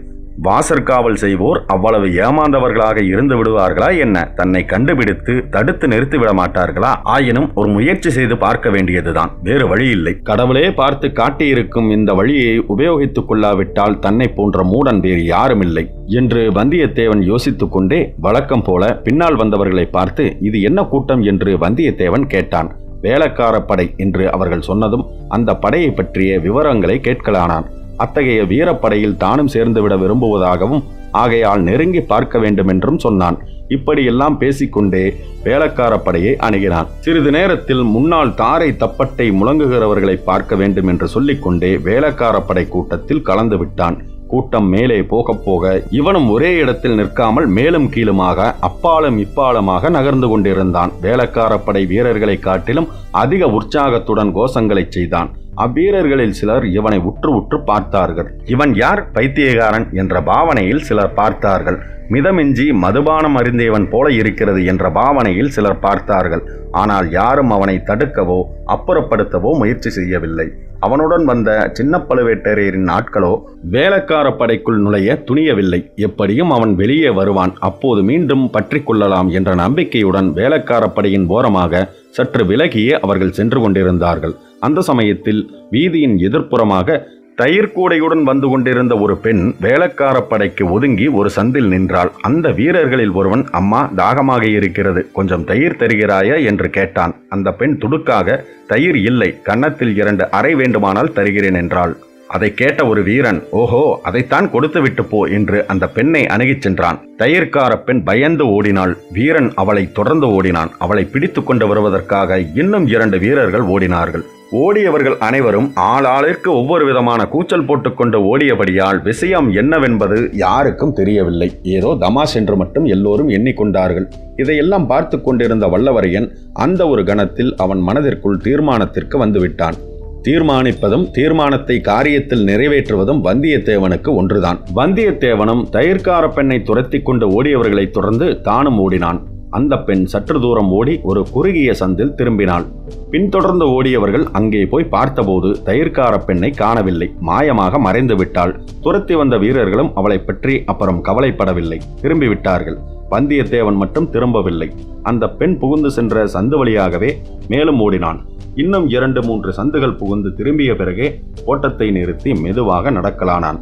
வாசற்காவல் செய்வோர் அவ்வளவு ஏமாந்தவர்களாக இருந்து விடுவார்களா என்ன? தன்னை கண்டுபிடித்து தடுத்து நிறுத்திவிட மாட்டார்களா? ஆயினும் ஒரு முயற்சி செய்து பார்க்க வேண்டியதுதான், வேறு வழி இல்லை. கடவுளே பார்த்து காட்டியிருக்கும் இந்த வழியை உபயோகித்துக் கொள்ளாவிட்டால் தன்னை போன்ற மூடன் வேறு யாரும் இல்லை என்று வந்தியத்தேவன் யோசித்துக் கொண்டே வழக்கம் போல பின்னால் வந்தவர்களை பார்த்து இது என்ன கூட்டம் என்று வந்தியத்தேவன் கேட்டான். வேளக்கார படை என்று அவர்கள் சொன்னதும் அந்த படையை பற்றிய விவரங்களை கேட்கலானான். அத்தகைய வீரப்படையில் தானும் சேர்ந்துவிட விரும்புவதாகவும் ஆகையால் நெருங்கி பார்க்க வேண்டும் என்றும் சொன்னான். இப்படியெல்லாம் பேசிக்கொண்டே வேளக்கார படையை அணுகினான். சிறிது நேரத்தில் முன்னால் தாரை தப்பட்டை முழங்குகிறவர்களை பார்க்க வேண்டும் என்று சொல்லிக்கொண்டே வேளக்கார படை கூட்டத்தில் கலந்து விட்டான். கூட்டம் மேலே போக போக இவனும் ஒரே இடத்தில் நிற்காமல் மேலும் கீழுமாக அப்பாலும் இப்பாலுமாக நகர்ந்து கொண்டிருந்தான். வேளக்கார படை வீரர்களை காட்டிலும் அதிக உற்சாகத்துடன் கோஷங்களை செய்தான். அவ்வீரர்களில் சிலர் இவனை உற்று உற்று பார்த்தார்கள். இவன் யார், பைத்தியகாரன் என்ற பாவனையில் சிலர் பார்த்தார்கள். மிதமிஞ்சி மதுபானம் அருந்தியவன் போல இருக்கிறது என்ற பாவனையில் சிலர் பார்த்தார்கள். ஆனால் யாரும் அவனை தடுக்கவோ அப்புறப்படுத்தவோ முயற்சி செய்யவில்லை. அவனுடன் வந்த சின்ன பழுவேட்டரையரின் ஆட்களோ வேளக்கார படைக்குள் நுழைய துணியவில்லை. எப்படியும் அவன் வெளியே வருவான், அப்போது மீண்டும் பற்றி கொள்ளலாம் என்ற நம்பிக்கையுடன் வேளக்கார படையின் ஓரமாக சற்று விலகியே அவர்கள் சென்று கொண்டிருந்தார்கள். அந்த சமயத்தில் வீதியின் எதிர்ப்புறமாக தயிர் கூடையுடன் வந்து கொண்டிருந்த ஒரு பெண் வேளக்கார படைக்கு ஒதுங்கி ஒரு சந்தில் நின்றாள். அந்த வீரர்களில் ஒருவன், அம்மா, தாகமாக இருக்கிறது, கொஞ்சம் தயிர் தருகிறாயா என்று கேட்டான். அந்த பெண் துடுக்காக, தயிர் இல்லை, கன்னத்தில் 2 அறை வேண்டுமானால் தருகிறேன் என்றாள். அதை கேட்ட ஒரு வீரன், ஓஹோ, அதைத்தான் கொடுத்து விட்டு போ என்று அந்த பெண்ணை அணுகிச் சென்றான். தயிர்கார பெண் பயந்து ஓடினாள். வீரன் அவளை தொடர்ந்து ஓடினான். அவளை பிடித்து கொண்டு வருவதற்காக இன்னும் 2 வீரர்கள் ஓடினார்கள். ஓடியவர்கள் அனைவரும் ஆளாளிற்கு ஒவ்வொரு விதமான கூச்சல் போட்டுக்கொண்டு ஓடியபடியால் விஷயம் என்னவென்பது யாருக்கும் தெரியவில்லை. ஏதோ தமாஷ் என்று மட்டும் எல்லோரும் எண்ணிக்கொண்டார்கள். இதையெல்லாம் பார்த்து கொண்டிருந்த வல்லவரையன் அந்த ஒரு கணத்தில் அவன் மனதிற்குள் தீர்மானத்திற்கு வந்துவிட்டான். தீர்மானிப்பதும் தீர்மானத்தை காரியத்தில் நிறைவேற்றுவதும் வந்தியத்தேவனுக்கு ஒன்றுதான். வந்தியத்தேவனும் தயிர்கார பெண்ணை துரத்தி கொண்டு ஓடியவர்களை தொடர்ந்து தானும் ஓடினான். அந்த பெண் சற்று தூரம் ஓடி ஒரு குறுகிய சந்தில் திரும்பினாள். பின்தொடர்ந்து ஓடியவர்கள் அங்கே போய் பார்த்தபோது தயிர்கார பெண்ணை காணவில்லை, மாயமாக மறைந்து விட்டாள். துரத்தி வந்த வீரர்களும் அவளை பற்றி அப்புறம் கவலைப்படவில்லை, திரும்பிவிட்டார்கள். வந்தியத்தேவன் மட்டும் திரும்பவில்லை. அந்த பெண் புகுந்து சென்ற சந்து வழியாகவே மேலும் ஓடினான். இன்னும் 2-3 சந்துகள் புகுந்து திரும்பிய பிறகே ஓட்டத்தை நிறுத்தி மெதுவாக நடக்கலானான்.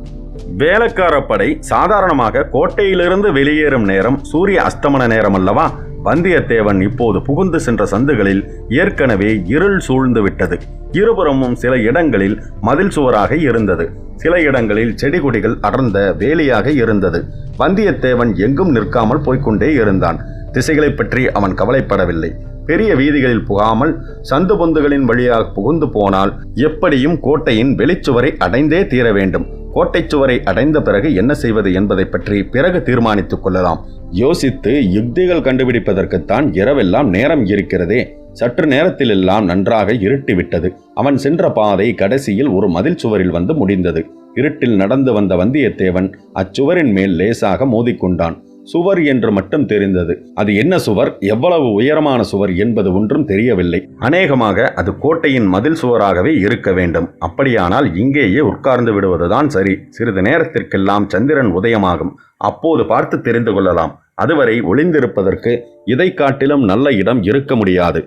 வேலைக்கார படை சாதாரணமாக கோட்டையிலிருந்து வெளியேறும் நேரம் சூரிய அஸ்தமன நேரம் அல்லவா? வந்தியத்தேவன் இப்போது புகுந்து சென்ற சந்துகளில் ஏற்கனவே இருள் சூழ்ந்து விட்டது. இருபுறமும் சில இடங்களில் மதில் சுவராக இருந்தது, சில இடங்களில் செடி கொடிகள் அடர்ந்த வேலியாக இருந்தது. வந்தியத்தேவன் எங்கும் நிற்காமல் போய்கொண்டே இருந்தான். திசைகளை பற்றி அவன் கவலைப்படவில்லை. பெரிய வீதிகளில் புகாமல் சந்து பொந்துகளின் வழியாக புகுந்து போனால் எப்படியும் கோட்டையின் வெளிச்சுவரை அடைந்தே தீர வேண்டும். கோட்டை சுவரை அடைந்த பிறகு என்ன செய்வது என்பதை பற்றி பிறகு தீர்மானித்துக் கொள்ளலாம். யோசித்து யுக்திகள் கண்டுபிடிப்பதற்குத்தான் இரவெல்லாம் நேரம் இருக்கிறதே. சற்று நேரத்தில் எல்லாம் நன்றாக இருட்டிவிட்டது. அவன் சென்ற பாதை கடைசியில் ஒரு மதில் சுவரில் வந்து முடிந்தது. இருட்டில் நடந்து வந்த வந்தியத்தேவன் அச்சுவரின் மேல் லேசாக மோதிக்கொண்டான். சுவர் என்று மட்டும் தெரிந்தது. அது என்ன சுவர், எவ்வளவு உயரமான சுவர் என்பது ஒன்றும் தெரியவில்லை. அநேகமாக அது கோட்டையின் மதில் சுவராகவே இருக்க வேண்டும். அப்படியானால் இங்கேயே உட்கார்ந்து விடுவதுதான் சரி. சிறிது நேரத்திற்கெல்லாம் சந்திரன் உதயமாகும். அப்போது பார்த்து தெரிந்து கொள்ளலாம். அதுவரை ஒளிந்திருப்பதற்கு இதை காட்டிலும் நல்ல இடம் இருக்க முடியாது.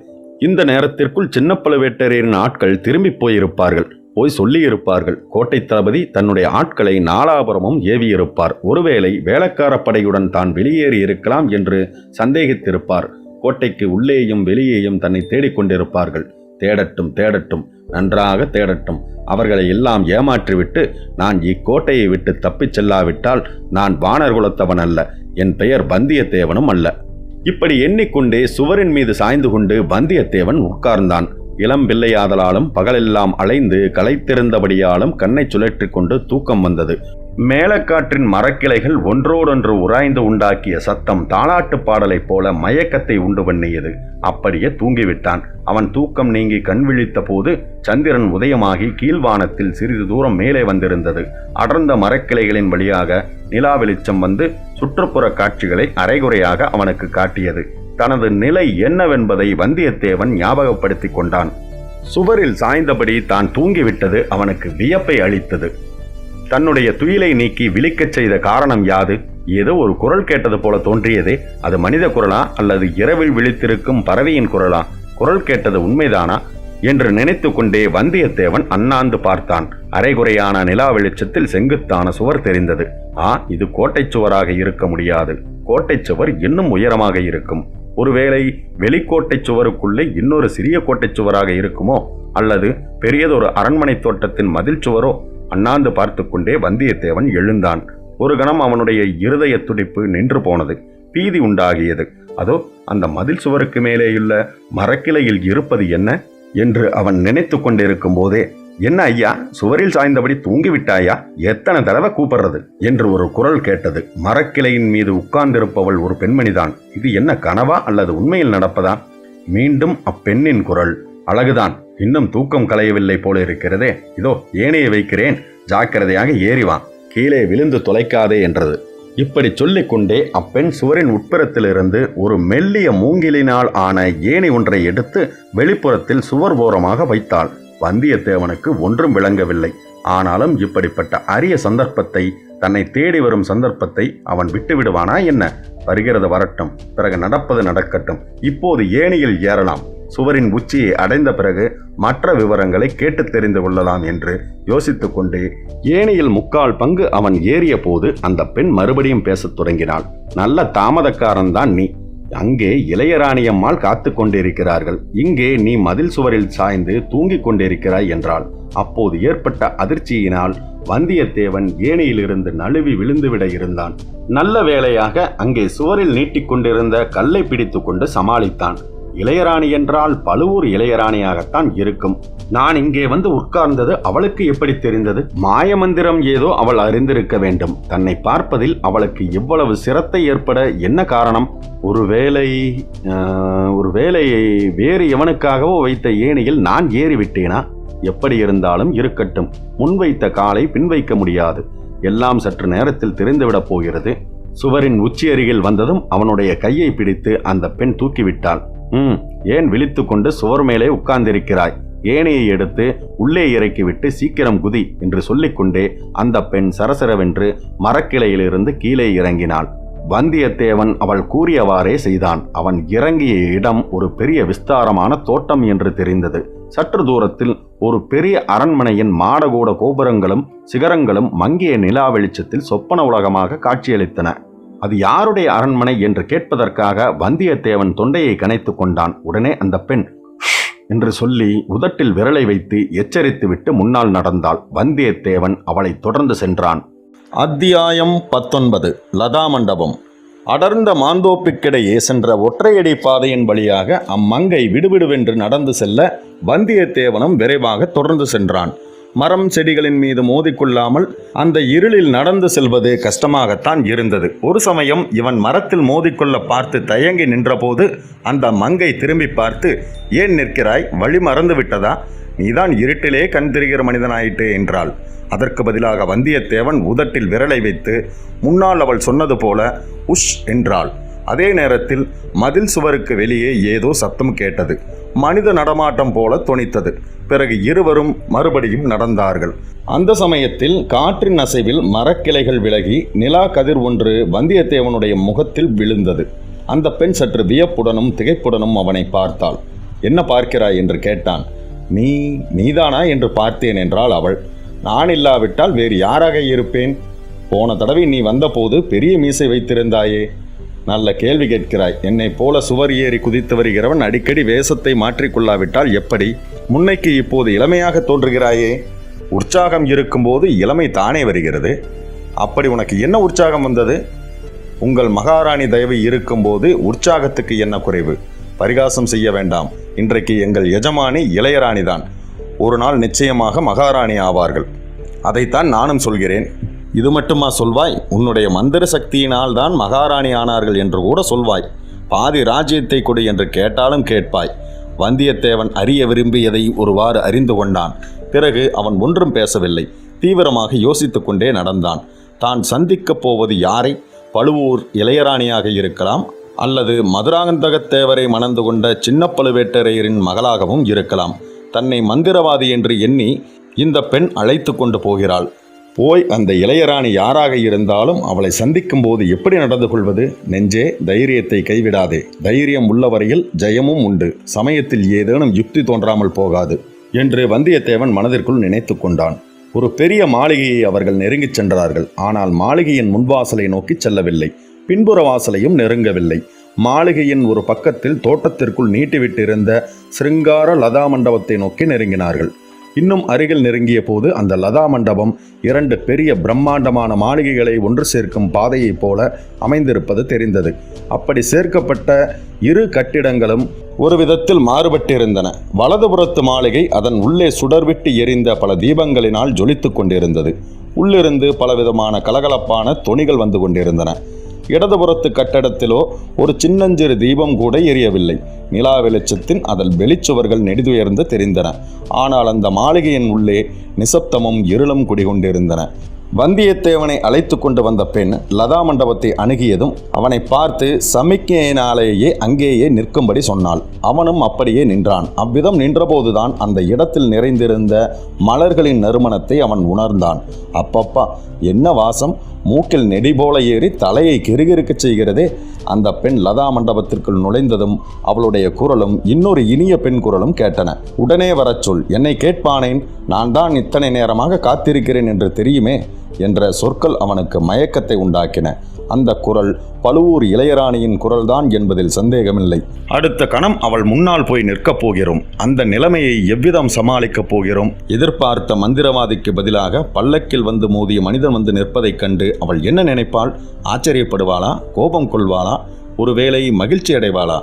இந்த நேரத்திற்குள் சின்ன பழுவேட்டரையரின் ஆட்கள் திரும்பி போயிருப்பார்கள். போய் சொல்லியிருப்பார்கள். கோட்டை தளபதி தன்னுடைய ஆட்களை நாலாபுரமும் ஏவியிருப்பார். ஒருவேளை வேலைக்கார படையுடன் தான் வெளியேறி இருக்கலாம் என்று சந்தேகித்திருப்பார். கோட்டைக்கு உள்ளேயும் வெளியேயும் தன்னை தேடிக்கொண்டிருப்பார்கள். தேடட்டும், தேடட்டும், நன்றாக தேடட்டும். அவர்களை எல்லாம் ஏமாற்றிவிட்டு நான் இக்கோட்டையை விட்டு தப்பிச் செல்லாவிட்டால் நான் வானர் குலத்தவன் அல்ல, என் பெயர் வந்தியத்தேவனும் அல்ல. இப்படி எண்ணிக்கொண்டே சுவரின் மீது சாய்ந்து கொண்டு வந்தியத்தேவன் உட்கார்ந்தான். இளம் பிள்ளையாதலாலும் பகலெல்லாம் அலைந்து களைத்திருந்தபடியாலும் கண்ணை சுழற்றி கொண்டு தூக்கம் வந்தது. மேலக்காற்றின் மரக்கிளைகள் ஒன்றோடொன்று உராய்ந்து உண்டாக்கிய சத்தம் தாலாட்டு பாடலைப் போல மயக்கத்தை உண்டு பண்ணியது. அப்படியே தூங்கிவிட்டான். அவன் தூக்கம் நீங்கி கண் விழித்த போது சந்திரன் உதயமாகி கீழ்வானத்தில் சிறிது தூரம் மேலே வந்திருந்தது. அடர்ந்த மரக்கிளைகளின் வழியாக நிலா வெளிச்சம் வந்து சுற்றுப்புற காட்சிகளை அரைகுறையாக அவனுக்கு காட்டியது. தனது நிலை என்னவென்பதை வந்தியத்தேவன் ஞாபகப்படுத்தி கொண்டான். சுவரில் சாய்ந்தபடி தான் தூங்கிவிட்டது அவனுக்கு வியப்பை அளித்தது. தன்னுடைய துயிலை நீக்கி விழிக்கச் செய்த காரணம் யாது? ஏதோ ஒரு குரல் கேட்டது போல தோன்றியதே. அது மனித குரலா அல்லது இரவில் விழித்திருக்கும் பறவையின் குரலா? குரல் கேட்டது உண்மைதானா என்று நினைத்து கொண்டே வந்தியத்தேவன் அண்ணாந்து பார்த்தான். அரைகுறையான நிலா வெளிச்சத்தில் செங்குத்தான சுவர் தெரிந்தது. இது கோட்டை சுவராக இருக்க முடியாது. கோட்டை சுவர் இன்னும் உயரமாக இருக்கும். ஒருவேளை வெளிக்கோட்டை சுவருக்குள்ளே இன்னொரு சிறிய கோட்டை சுவராக இருக்குமோ, அல்லது பெரியதொரு அரண்மனை தோட்டத்தின் மதில் சுவரோ? அண்ணாந்து பார்த்து கொண்டே வந்தியத்தேவன் எழுந்தான். ஒரு கணம் அவனுடைய இருதய துடிப்பு நின்று போனது. பீதி உண்டாகியது. அதோ அந்த மதில் சுவருக்கு மேலேயுள்ள மரக்கிளையில் இருப்பது என்ன என்று அவன் நினைத்து கொண்டிருக்கும் போதே, என்ன ஐயா, சுவரில் சாய்ந்தபடி தூங்கிவிட்டாயா? எத்தனை தடவை கூப்பிடுறது என்று ஒரு குரல் கேட்டது. மரக்கிளையின் மீது உட்கார்ந்திருப்பவள் ஒரு பெண்மணிதான். இது என்ன கனவா அல்லது உண்மையில் நடப்பதா? மீண்டும் அப்பெண்ணின் குரல். அழகுதான், இன்னும் தூக்கம் கலையவில்லை போல இருக்கிறதே. இதோ ஏனையை வைக்கிறேன், ஜாக்கிரதையாக ஏறிவான், கீழே விழுந்து தொலைக்காதே என்றது. இப்படி சொல்லிக்கொண்டே அப்பெண் சுவரின் உட்புறத்திலிருந்து ஒரு மெல்லிய மூங்கிலினால் ஆன ஏணி ஒன்றை எடுத்து வெளிப்புறத்தில் சுவர் ஓரமாக வைத்தாள். வந்தியத்தேவனுக்கு ஒன்றும் விளங்கவில்லை. ஆனாலும் இப்படிப்பட்ட அரிய சந்தர்ப்பத்தை, தன்னை தேடி வரும் சந்தர்ப்பத்தை அவன் விட்டு விடுவானா என்ன? வருகிறது வரட்டும், பிறகு நடப்பது நடக்கட்டும். இப்போது ஏணியில் ஏறலாம். சுவரின் உச்சியை அடைந்த பிறகு மற்ற விவரங்களை கேட்டு தெரிந்து கொள்ளலாம் என்று யோசித்து கொண்டே ஏணியில் 3/4 பங்கு அவன் ஏறிய போது அந்த பெண் மறுபடியும் பேசத் தொடங்கினாள். நல்ல தாமதக்காரன்தான் நீ. அங்கே இளையராணியம்மாள் காத்து கொண்டிருக்கிறார்கள். இங்கே நீ மதில் சுவரில் சாய்ந்து தூங்கிக் கொண்டிருக்கிறாய் என்றாள். அப்போது ஏற்பட்ட அதிர்ச்சியினால் வந்தியத்தேவன் ஏணியிலிருந்து நழுவி விழுந்துவிட இருந்தான். நல்ல வேளையாக அங்கே சுவரில் நீட்டிக்கொண்டிருந்த கல்லை பிடித்து கொண்டு சமாளித்தான். இளையராணி என்றால் பழுவூர் இளையராணியாகத்தான் இருக்கும். நான் இங்கே வந்து உட்கார்ந்தது அவளுக்கு எப்படி தெரிந்தது? மாயமந்திரம் ஏதோ அவள் அறிந்திருக்க வேண்டும். தன்னை பார்ப்பதில் அவளுக்கு இவ்வளவு சிரத்தை ஏற்பட என்ன காரணம்? ஒருவேளை வேறு எவனுக்காகவோ வைத்த ஏணியில் நான் ஏறிவிட்டேனா? எப்படி இருந்தாலும் இருக்கட்டும். முன்வைத்த காலை பின் வைக்க முடியாது. எல்லாம் சற்று நேரத்தில் தெரிந்துவிடப் போகிறது. சுவரின் உச்சி அருகில் வந்ததும் அவனுடைய கையை பிடித்து அந்த பெண் தூக்கிவிட்டாள். ஏன் விழித்து கொண்டு சுவர் மேலே உட்கார்ந்திருக்கிறாய்? ஏனையை எடுத்து உள்ளே இறக்கிவிட்டு சீக்கிரம் குதி என்று சொல்லிக்கொண்டே அந்த பெண் சரசரவென்று மரக்கிளையிலிருந்து கீழே இறங்கினாள். வந்தியத்தேவன் அவள் கூறியவாறே செய்தான். அவன் இறங்கிய இடம் ஒரு பெரிய விஸ்தாரமான தோட்டம் என்று தெரிந்தது. சற்று தூரத்தில் ஒரு பெரிய அரண்மனையின் மாடகூட கோபுரங்களும் சிகரங்களும் மங்கிய நிலா வெளிச்சத்தில் சொப்பன உலகமாக காட்சியளித்தன. அது யாருடைய அரண்மனை என்று கேட்பதற்காக வந்தியத்தேவன் தொண்டையை கனைத்து கொண்டான். உடனே அந்த பெண் என்று சொல்லி உதட்டில் விரலை வைத்து எச்சரித்துவிட்டு முன்னால் நடந்தாள். வந்தியத்தேவன் அவளை தொடர்ந்து சென்றான். அத்தியாயம் 19. லதா மண்டபம். அடர்ந்த மாந்தோப்புக்கிடையே சென்ற ஒற்றையடி பாதையின் வழியாக அம்மங்கை விடுவிடுவென்று நடந்து செல்ல வந்தியத்தேவனும் விரைவாக தொடர்ந்து சென்றான். மரம் செடிகளின் மீது மோதிக்கொள்ளாமல் அந்த இருளில் நடந்து செல்வது கஷ்டமாகத்தான் இருந்தது. ஒரு சமயம் இவன் மரத்தில் மோதிக்கொள்ள பார்த்து தயங்கி நின்றபோது அந்த மங்கை திரும்பி பார்த்து, ஏன் நிற்கிறாய்? வழி மறந்து விட்டதா? நீதான் இருட்டிலே கண் தெரிகிற மனிதனாயிட்டே என்றாள். அதற்கு பதிலாக வந்தியத்தேவன் உதட்டில் விரலை வைத்து முன்னால் அவள் சொன்னது போல உஷ் என்றாள். அதே நேரத்தில் மதில் சுவருக்கு வெளியே ஏதோ சத்தம் கேட்டது. மனித நடமாட்டம் போல தொனித்தது. பிறகு இருவரும் மறுபடியும் நடந்தார்கள். அந்த சமயத்தில் காற்றின் அசைவில் மரக்கிளைகள் விலகி நிலா கதிர் ஒன்று வந்தியத்தேவனுடைய முகத்தில் விழுந்தது. அந்த பெண் சற்று வியப்புடனும் திகைப்புடனும் அவனை பார்த்தாள். என்ன பார்க்கிறாய் என்று கேட்டான். நீதானா என்று பார்த்தேன் என்றாள் அவள். நான் இல்லாவிட்டால் வேறு யாராக இருப்பேன்? போன தடவை நீ வந்தபோது பெரிய மீசை வைத்திருந்தாயே. நல்ல கேள்வி கேட்கிறாய். என்னை போல சுவர் ஏறி குதித்து வருகிறவன் அடிக்கடி வேஷத்தை மாற்றிக்கொள்ளாவிட்டால் எப்படி? முன்னைக்கு இப்போது இளமையாக தோன்றுகிறாயே. உற்சாகம் இருக்கும்போது இளமை தானே வருகிறது. அப்படி உனக்கு என்ன உற்சாகம் வந்தது? உங்கள் மகாராணி தயவு இருக்கும்போது உற்சாகத்துக்கு என்ன குறைவு? பரிகாசம் செய்ய வேண்டாம். இன்றைக்கு எங்கள் எஜமானி இளையராணிதான். ஒரு நாள் நிச்சயமாக மகாராணி ஆவார்கள். அதைத்தான் நானும் சொல்கிறேன். இது மட்டுமா சொல்வாய்? உன்னுடைய மந்திர சக்தியினால் தான் மகாராணி ஆனார்கள் என்று கூட சொல்வாய். பாதி ராஜ்யத்தை கொடு என்று கேட்டாலும் கேட்பாய். வந்தியத்தேவன் அறிய விரும்பியதை ஒருவாறு அறிந்து கொண்டான். பிறகு அவன் ஒன்றும் பேசவில்லை. தீவிரமாக யோசித்து கொண்டே நடந்தான். தான் சந்திக்கப் போவது யாரை? பழுவூர் இளையராணியாக இருக்கலாம், அல்லது மதுராந்தகத்தேவரை மணந்து கொண்ட சின்ன பழுவேட்டரையரின் மகளாகவும் இருக்கலாம். தன்னை மந்திரவாதி என்று எண்ணி இந்த பெண் அழைத்து கொண்டு போகிறாள். போய் அந்த இளையராணி யாராக இருந்தாலும் அவளை சந்திக்கும் போது எப்படி நடந்து கொள்வது? நெஞ்சே, தைரியத்தை கைவிடாதே. தைரியம் உள்ளவரையில் ஜெயமும் உண்டு. சமயத்தில் ஏதேனும் யுக்தி தோன்றாமல் போகாது என்று வந்தியத்தேவன் மனதிற்குள் நினைத்து கொண்டான். ஒரு பெரிய மாளிகையை அவர்கள் நெருங்கிச் சென்றார்கள். ஆனால் மாளிகையின் முன்வாசலை நோக்கி செல்லவில்லை. பின்புற வாசலையும் நெருங்கவில்லை. மாளிகையின் ஒரு பக்கத்தில் தோட்டத்திற்குள் நீட்டிவிட்டிருந்த சிருங்கார லதா மண்டபத்தை நோக்கி நெருங்கினார்கள். இன்னும் அருகில் நெருங்கிய போது அந்த லதா மண்டபம் 2 பெரிய பிரம்மாண்டமான மாளிகைகளை ஒன்று சேர்க்கும் பாதையைப் போல அமைந்திருப்பது தெரிந்தது. அப்படி சேர்க்கப்பட்ட இரு கட்டிடங்களும் ஒரு விதத்தில் மாறுபட்டிருந்தன. வலதுபுறத்து மாளிகை அதன் உள்ளே சுடர்விட்டு எரிந்த பல தீபங்களினால் ஜொலித்து கொண்டிருந்தது. உள்ளிருந்து பலவிதமான கலகலப்பான தொனிகள் வந்து கொண்டிருந்தன. இடதுபுறத்து கட்டடத்திலோ ஒரு சின்னஞ்சிறு தீபம் கூட எரியவில்லை. நிலா வெளிச்சத்தின் அதன் வெளிச்சுவர்கள் நெடிதுயர்ந்து தெரிந்தன. ஆனால் அந்த மாளிகையின் உள்ளே நிசப்தமும் இருளும் குடிகொண்டிருந்தன. வந்தியத்தேவனை அழைத்து கொண்டு வந்த பெண் லதா மண்டபத்தை அணுகியதும் அவனை பார்த்து சமிக்ஞையினாலேயே அங்கேயே நிற்கும்படி சொன்னாள். அவனும் அப்படியே நின்றான். அவ்விதம் நின்றபோதுதான் அந்த இடத்தில் நிறைந்திருந்த மலர்களின் நறுமணத்தை அவன் உணர்ந்தான். அப்பப்பா, என்ன வாசம்! மூக்கில் நெடி போல ஏறி தலையை கிறுகிறுக்கச் செய்கிறதே. அந்த பெண் லதா மண்டபத்திற்குள் நுழைந்ததும் அவளுடைய குரலும் இன்னொரு இனிய பெண் குரலும் கேட்டன. உடனே வரச் சொல், என்னை கேட்பானேன்? நான் தான் இத்தனை நேரமாக காத்திருக்கிறேன் என்று தெரியுமே என்ற சொற்கள் அவனுக்கு மயக்கத்தை உண்டாக்கின. அந்த குரல் பழுவூர் இளையராணியின் குரல்தான் என்பதில் சந்தேகமில்லை. அடுத்த கணம் அவள் முன்னால் போய் நிற்கப் போகிறோம். அந்த நிலைமையை எவ்விதம் சமாளிக்கப் போகிறோம்? எதிர்பார்த்த மந்திரவாதிக்கு பதிலாக பல்லக்கில் வந்து மோதிய மனிதன் வந்து நிற்பதைக் கண்டு அவள் என்ன நினைப்பாள்? ஆச்சரியப்படுவாளா? கோபம் கொள்வாளா? ஒருவேளை மகிழ்ச்சி அடைவாளா?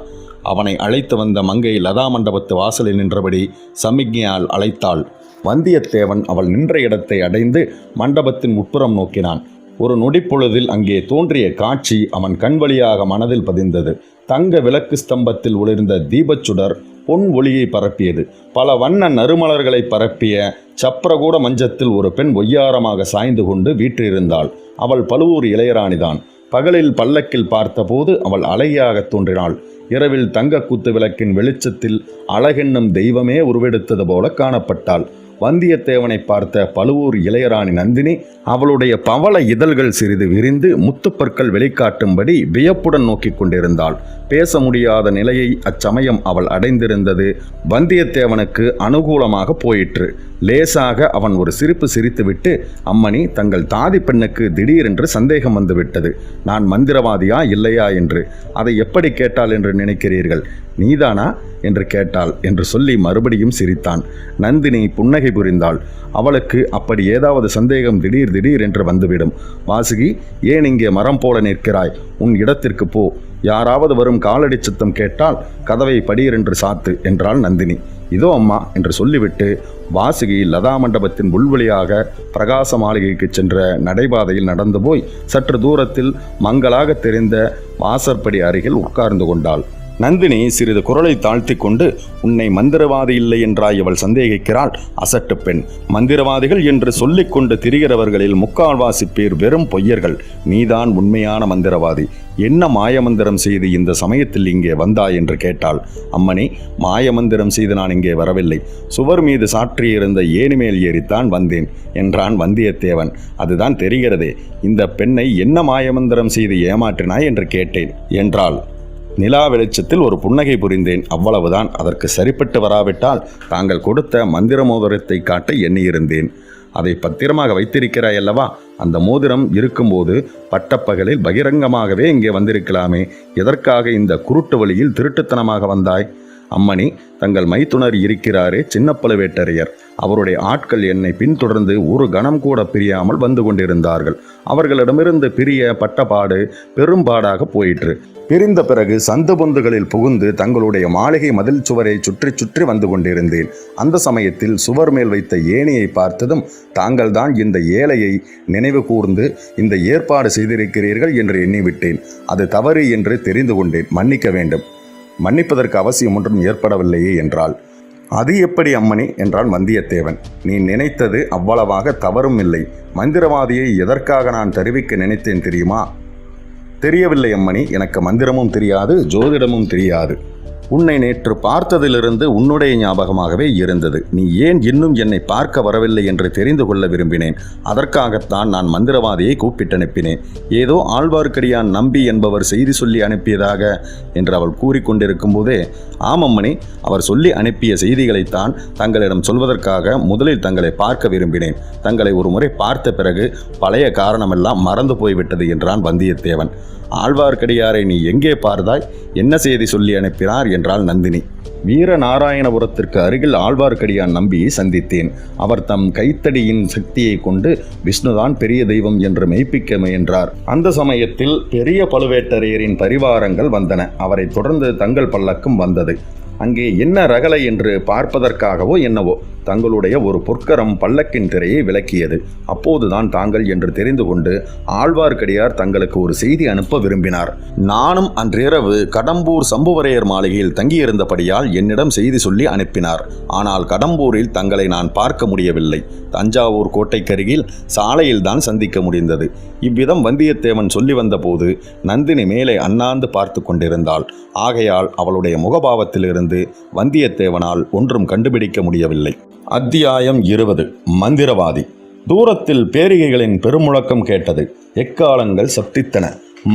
அவனை அழைத்து வந்த மங்கை லதா மண்டபத்து வாசலில் நின்றபடி சமிக்ஞையால் அழைத்தாள். வந்தியத்தேவன் அவள் நின்ற இடத்தை அடைந்து மண்டபத்தின் உட்புறம் நோக்கினான். ஒரு நொடிப்பொழுதில் அங்கே தோன்றிய காட்சி அவன் கண் வழியாக மனதில் பதிந்தது. தங்க விளக்கு ஸ்தம்பத்தில் ஒளிர்ந்த தீபச்சுடர் பொன் ஒளியை பரப்பியது. பல வண்ண நறுமலர்களை பரப்பிய சப்ரகூட மஞ்சத்தில் ஒரு பெண் ஒய்யாரமாக சாய்ந்து கொண்டு வீற்றிருந்தாள். அவள் பழுவூர் இளையராணிதான். பகலில் பல்லக்கில் பார்த்தபோது அவள் அழகியாக தோன்றினாள். இரவில் தங்க கூத்து விளக்கின் வெளிச்சத்தில் அழகென்னும் தெய்வமே உருவெடுத்தது போல காணப்பட்டாள். வந்தியத்தேவனை பார்த்த பழுவூர் இளையராணி நந்தினி அவளுடைய பவள இதழ்கள் சிறிது விரிந்து முத்துப்பற்கள் வெளிக்காட்டும்படி வியப்புடன் நோக்கி கொண்டிருந்தாள். பேச முடியாத நிலையை அச்சமயம் அவள் அடைந்திருந்தது வந்தியத்தேவனுக்கு அனுகூலமாக போயிற்று. லேசாக அவன் ஒரு சிரிப்பு சிரித்துவிட்டு, அம்மணி, தங்கள் தாதி பெண்ணுக்கு திடீரென்று சந்தேகம் வந்துவிட்டது. நான் மந்திரவாதியா இல்லையா என்று. அதை எப்படி கேட்டாள் என்று நினைக்கிறீர்கள்? நீதானா என்று கேட்டாள் என்று சொல்லி மறுபடியும் சிரித்தான். நந்தினி புன்னகை புரிந்தாள். அவளுக்கு அப்படி ஏதாவது சந்தேகம் திடீர் என்று வந்துவிடும். வாசுகி, ஏன் இங்கே மரம் போல நிற்கிறாய்? உன் இடத்திற்கு போ. யாராவது வரும் காலடி சத்தம் கேட்டால் கதவை படீரென்று சாத்து என்றாள் நந்தினி. இதோ அம்மா என்று சொல்லிவிட்டு வாசுகி லதா மண்டபத்தின் உள்வழியாக பிரகாச மாளிகைக்கு சென்ற நடைபாதையில் நடந்து போய் சற்று தூரத்தில் மங்களாக தெரிந்த வாசற்படி அருகில் உட்கார்ந்து கொண்டாள். நந்தினி சிறிது குரலை தாழ்த்தி கொண்டு, உன்னை மந்திரவாதி இல்லை என்றாய் இவள் சந்தேகிக்கிறாள். அசட்டு பெண். மந்திரவாதிகள் என்று சொல்லிக் கொண்டு திரிகிறவர்களில் முக்கால்வாசி பேர் வெறும் பொய்யர்கள். நீதான் உண்மையான மந்திரவாதி. என்ன மாயமந்திரம் செய்து இந்த சமயத்தில் இங்கே வந்தாய் என்று கேட்டாள். அம்மணி, மாயமந்திரம் செய்து நான் இங்கே வரவில்லை. சுவர் மீது சாற்றியிருந்த ஏணிமேல் ஏறித்தான் வந்தேன் என்றான் வந்தியத்தேவன். அதுதான் தெரிகிறதே. இந்த பெண்ணை என்ன மாயமந்திரம் செய்து ஏமாற்றினாய் என்று கேட்டேன் என்றாள். நிலா வெளிச்சத்தில் ஒரு புன்னகை புரிந்தேன், அவ்வளவுதான். அதற்கு சரிப்பட்டு வராவிட்டால் தாங்கள் கொடுத்த மந்திர மோதிரத்தை காட்ட எண்ணியிருந்தேன். அதை பத்திரமாக வைத்திருக்கிறாய் அல்லவா? அந்த மோதிரம் இருக்கும்போது பட்டப்பகலில் பகிரங்கமாகவே இங்கே வந்திருக்கலாமே. எதற்காக இந்த குருட்டு வழியில் திருட்டுத்தனமாக வந்தாய்? அம்மணி, தங்கள் மைத்துனர் இருக்கிறாரே சின்ன பழுவேட்டரையர், அவருடைய ஆட்கள் என்னை பின்தொடர்ந்து ஒரு கணம் கூட பிரியாமல் வந்து கொண்டிருந்தார்கள். அவர்களிடமிருந்து பிரிய பட்டபாடு பெரும்பாடாக போயிற்று. பிரிந்த பிறகு சந்து பொந்துகளில் புகுந்து தங்களுடைய மாளிகை மதில் சுவரை சுற்றி சுற்றி வந்து கொண்டிருந்தேன். அந்த சமயத்தில் சுவர் மேல் வைத்த ஏணியை பார்த்ததும் தாங்கள்தான் இந்த ஏழையை நினைவு கூர்ந்து இந்த ஏற்பாடு செய்திருக்கிறீர்கள் என்று எண்ணிவிட்டேன். அது தவறு என்று தெரிந்து கொண்டேன். மன்னிக்க வேண்டும். மன்னிப்பதற்கு அவசியம் ஒன்றும் ஏற்படவில்லையே என்றாள். அது எப்படி அம்மணி என்றான் வந்தியத்தேவன். நீ நினைத்தது அவ்வளவாக தவறும் இல்லை. மந்திரவாதியை எதற்காக நான் தெரிவிக்க நினைத்தேன் தெரியுமா? தெரியவில்லை அம்மணி. எனக்கு மந்திரமும் தெரியாது, ஜோதிடமும் தெரியாது. உன்னை நேற்று பார்த்ததிலிருந்து உன்னுடைய ஞாபகமாகவே இருந்தது. நீ ஏன் இன்னும் என்னை பார்க்க வரவில்லை என்று தெரிந்து கொள்ள விரும்பினேன். அதற்காகத்தான் நான் மந்திரவாதியை கூப்பிட்டு அனுப்பினேன். ஏதோ ஆழ்வார்க்கடியான் நம்பி என்பவர் செய்தி சொல்லி அனுப்பியதாக என்று அவள் கூறிக்கொண்டிருக்கும் போதே, ஆமம்மணி, அவர் சொல்லி அனுப்பிய செய்திகளைத்தான் தங்களிடம் சொல்வதற்காக முதலில் தங்களை பார்க்க விரும்பினேன். தங்களை ஒரு முறை பார்த்த பிறகு பழைய காரணமெல்லாம் மறந்து போய்விட்டது என்றான் வந்தியத்தேவன். ஆழ்வார்க்கடியாரை நீ எங்கே பார்த்தாய்? என்ன செய்தி சொல்லி அனுப்பினார் என்றாள் நந்தினி. வீரநாராயணபுரத்திற்கு அருகில் ஆழ்வார்க்கடியான் நம்பியை சந்தித்தேன். அவர் தம் கைத்தடியின் சக்தியை கொண்டு விஷ்ணுதான் பெரிய தெய்வம் என்று மெய்ப்பிக்க முயன்றார். அந்த சமயத்தில் பெரிய பழுவேட்டரையரின் பரிவாரங்கள் வந்தன. அவரை தொடர்ந்து தங்கள் பல்லக்கும் வந்தது. அங்கே என்ன ரகலை என்று பார்ப்பதற்காகவோ என்னவோ தங்களுடைய ஒரு பொற்கரம் பல்லக்கின் திரையை விலக்கியது. அப்போதுதான் தாங்கள் என்று தெரிந்து கொண்டு ஆழ்வார்க்கடியார் தங்களுக்கு ஒரு செய்தி அனுப்ப விரும்பினார். நானும் அன்றிரவு கடம்பூர் சம்புவரையர் மாளிகையில் தங்கியிருந்தபடியால் என்னிடம் செய்தி சொல்லி அனுப்பினார். ஆனால் கடம்பூரில் தங்களை நான் பார்க்க முடியவில்லை. தஞ்சாவூர் கோட்டைக்கருகில் சாலையில் தான் சந்திக்க முடிந்தது. இவ்விதம் வந்தியத்தேவன் சொல்லி வந்தபோது நந்தினி மேலே அண்ணாந்து பார்த்து கொண்டிருந்தாள். ஆகையால் அவளுடைய முகபாவத்திலிருந்து வந்தியத்தேவனால் ஒன்றும் கண்டுபிடிக்க முடியவில்லை. அத்தியாயம் 20. மந்திரவாதி. தூரத்தில் பேரிகைகளின் பெருமுழக்கம் கேட்டது. எக்காலங்கள் சப்தித்தன.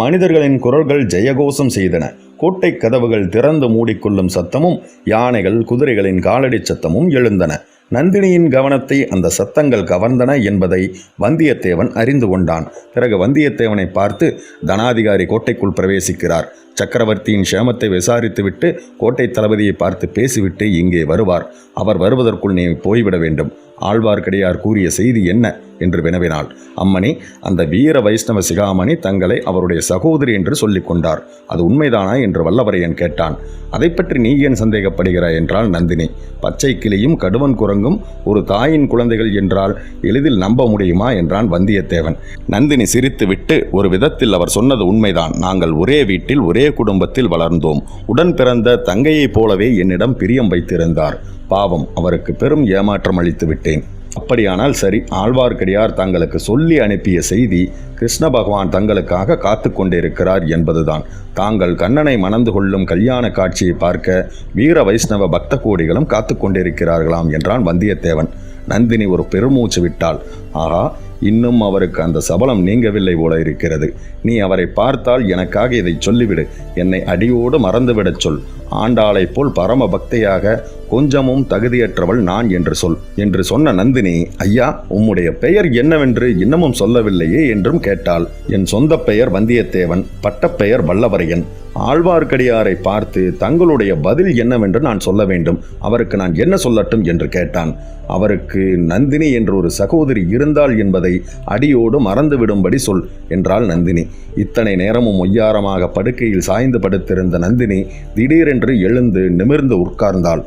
மனிதர்களின் குரல்கள் ஜெயகோஷம் செய்தன. கோட்டை கதவுகள் திறந்து மூடிக்கொள்ளும் சத்தமும் யானைகள் குதிரைகளின் காலடி சத்தமும் எழுந்தன. நந்தினியின் கவனத்தை அந்த சத்தங்கள் கவர்ந்தன என்பதை வந்தியத்தேவன் அறிந்து கொண்டான். பிறகு வந்தியத்தேவனை பார்த்து, தனாதிகாரி கோட்டைக்குள் பிரவேசிக்கிறார். சக்கரவர்த்தியின் க்ஷேமத்தை விசாரித்துவிட்டு கோட்டை தளபதியை பார்த்து பேசிவிட்டு இங்கே வருவார். அவர் வருவதற்குள் நீ போய்விட வேண்டும். ஆழ்வார்க்கடியார் கூறிய செய்தி என்ன என்று வினவினாள். அம்மணி, அந்த வீர வைஷ்ணவ சிகாமணி தங்களை அவருடைய சகோதரி என்று சொல்லிக் கொண்டார். அது உண்மைதானா என்று வல்லவரையன் கேட்டான். அதை பற்றி நீ ஏன் சந்தேகப்படுகிறாய் என்றாள் நந்தினி. பச்சை கிளியும் கடுவன் குரங்கும் ஒரு தாயின் குழந்தைகள் என்றால் எளிதில் நம்ப முடியுமா என்றான் வந்தியத்தேவன். நந்தினி சிரித்துவிட்டு, ஒரு விதத்தில் அவர் சொன்னது உண்மைதான். நாங்கள் ஒரே வீட்டில் ஒரே குடும்பத்தில் வளர்ந்தோம். உடன் பிறந்த தங்கையைப் போலவே என்னிடம் பிரியம் வைத்திருந்தார். பாவம், அவருக்கு பெரும் ஏமாற்றம் அளித்து விட்டேன். அப்படியானால் சரி, ஆழ்வார்க்கடியார் தங்களுக்கு சொல்லி அனுப்பிய செய்தி கிருஷ்ண பகவான் தங்களுக்காக காத்து கொண்டிருக்கிறார் என்பதுதான். தாங்கள் கண்ணனை மணந்து கொள்ளும் கல்யாண காட்சியை பார்க்க வீர வைஷ்ணவ பக்த கோடிகளும் காத்து கொண்டிருக்கிறார்களாம் என்றான் வந்தியத்தேவன். நந்தினி ஒரு பெருமூச்சு விட்டாள். ஆஹா, இன்னும் அவருக்கு அந்த சபலம் நீங்கவில்லை போல இருக்கிறது. நீ அவரை பார்த்தால் எனக்காக இதை சொல்லிவிடு. என்னை அடியோடு மறந்துவிடச் சொல். ஆண்டாளைப் போல் பரம பக்தையாக கொஞ்சமும் தகுதியற்றவள் நான் என்று சொல் என்று சொன்ன நந்தினி, ஐயா, உம்முடைய பெயர் என்னவென்று இன்னமும் சொல்லவில்லையே என்றும் கேட்டாள். என் சொந்த பெயர் வந்தியத்தேவன், பட்டப்பெயர் வல்லவரையன். ஆழ்வார்க்கடியாரை பார்த்து தங்களுடைய பதில் என்னவென்று நான் சொல்ல வேண்டும். அவருக்கு நான் என்ன சொல்லட்டும் என்று கேட்டான். அவருக்கு நந்தினி என்று ஒரு சகோதரி இருந்தாள் என்பதை அடியோடு மறந்துவிடும்படி சொல் என்றாள் நந்தினி. இத்தனை நேரமும் ஒய்யாரமாக படுக்கையில் சாய்ந்து படுத்திருந்த நந்தினி திடீரென்று எழுந்து நிமிர்ந்து உட்கார்ந்தாள்.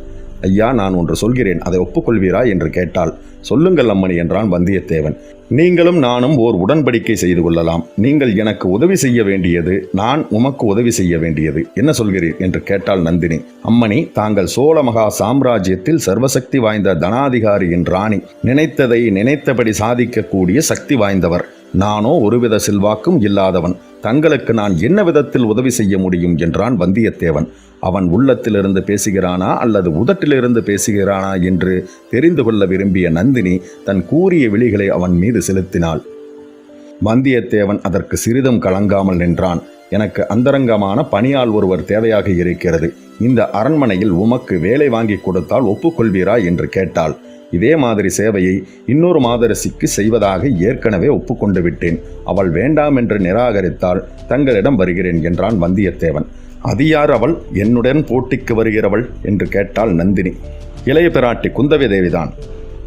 ஐயா, நான் ஒன்று சொல்கிறேன், அதை ஒப்புக்கொள்வீரா என்று கேட்டாள். சொல்லுங்கள் அம்மணி என்றான் வந்தியத்தேவன். நீங்களும் நானும் ஓர் உடன்படிக்கை செய்து கொள்ளலாம். நீங்கள் எனக்கு உதவி செய்ய வேண்டியது, நான் உமக்கு உதவி செய்ய வேண்டியது. என்ன சொல்கிறீர் என்று கேட்டாள் நந்தினி. அம்மணி, தாங்கள் சோழ மகா சாம்ராஜ்யத்தில் சர்வசக்தி வாய்ந்த தனாதிகாரியின் ராணி. நினைத்ததை நினைத்தபடி சாதிக்கக்கூடிய சக்தி வாய்ந்தவர். நானோ ஒருவித செல்வாக்கும் இல்லாதவன். தங்களுக்கு நான் என்ன விதத்தில் உதவி செய்ய முடியும் என்றான் வந்தியத்தேவன். அவன் உள்ளத்திலிருந்து பேசுகிறானா அல்லது உதட்டிலிருந்து பேசுகிறானா என்று தெரிந்து கொள்ள விரும்பிய நந்தினி தன் கூரிய விழிகளை அவன் மீது செலுத்தினாள். வந்தியத்தேவன் அதற்கு சிறிதும் கலங்காமல் நின்றான். எனக்கு அந்தரங்கமான பணியாள் ஒருவர் தேவையாக இருக்கிறது. இந்த அரண்மனையில் உமக்கு வேலை வாங்கி கொடுத்தால் ஒப்புக்கொள்வீரா என்று கேட்டாள். இதே மாதிரி சேவையை இன்னொரு மாதரசிக்கு செய்வதாக ஏற்கனவே ஒப்புக்கொண்டு விட்டேன். அவள் வேண்டாம் என்று நிராகரித்தால் தங்களிடம் வருகிறேன் என்றான் வந்தியத்தேவன். அது யார் அவள்? என்னுடன் போட்டிக்கு வருகிறவள் என்று கேட்டாள் நந்தினி. இளைய பிராட்டி குந்தவை தேவிதான்.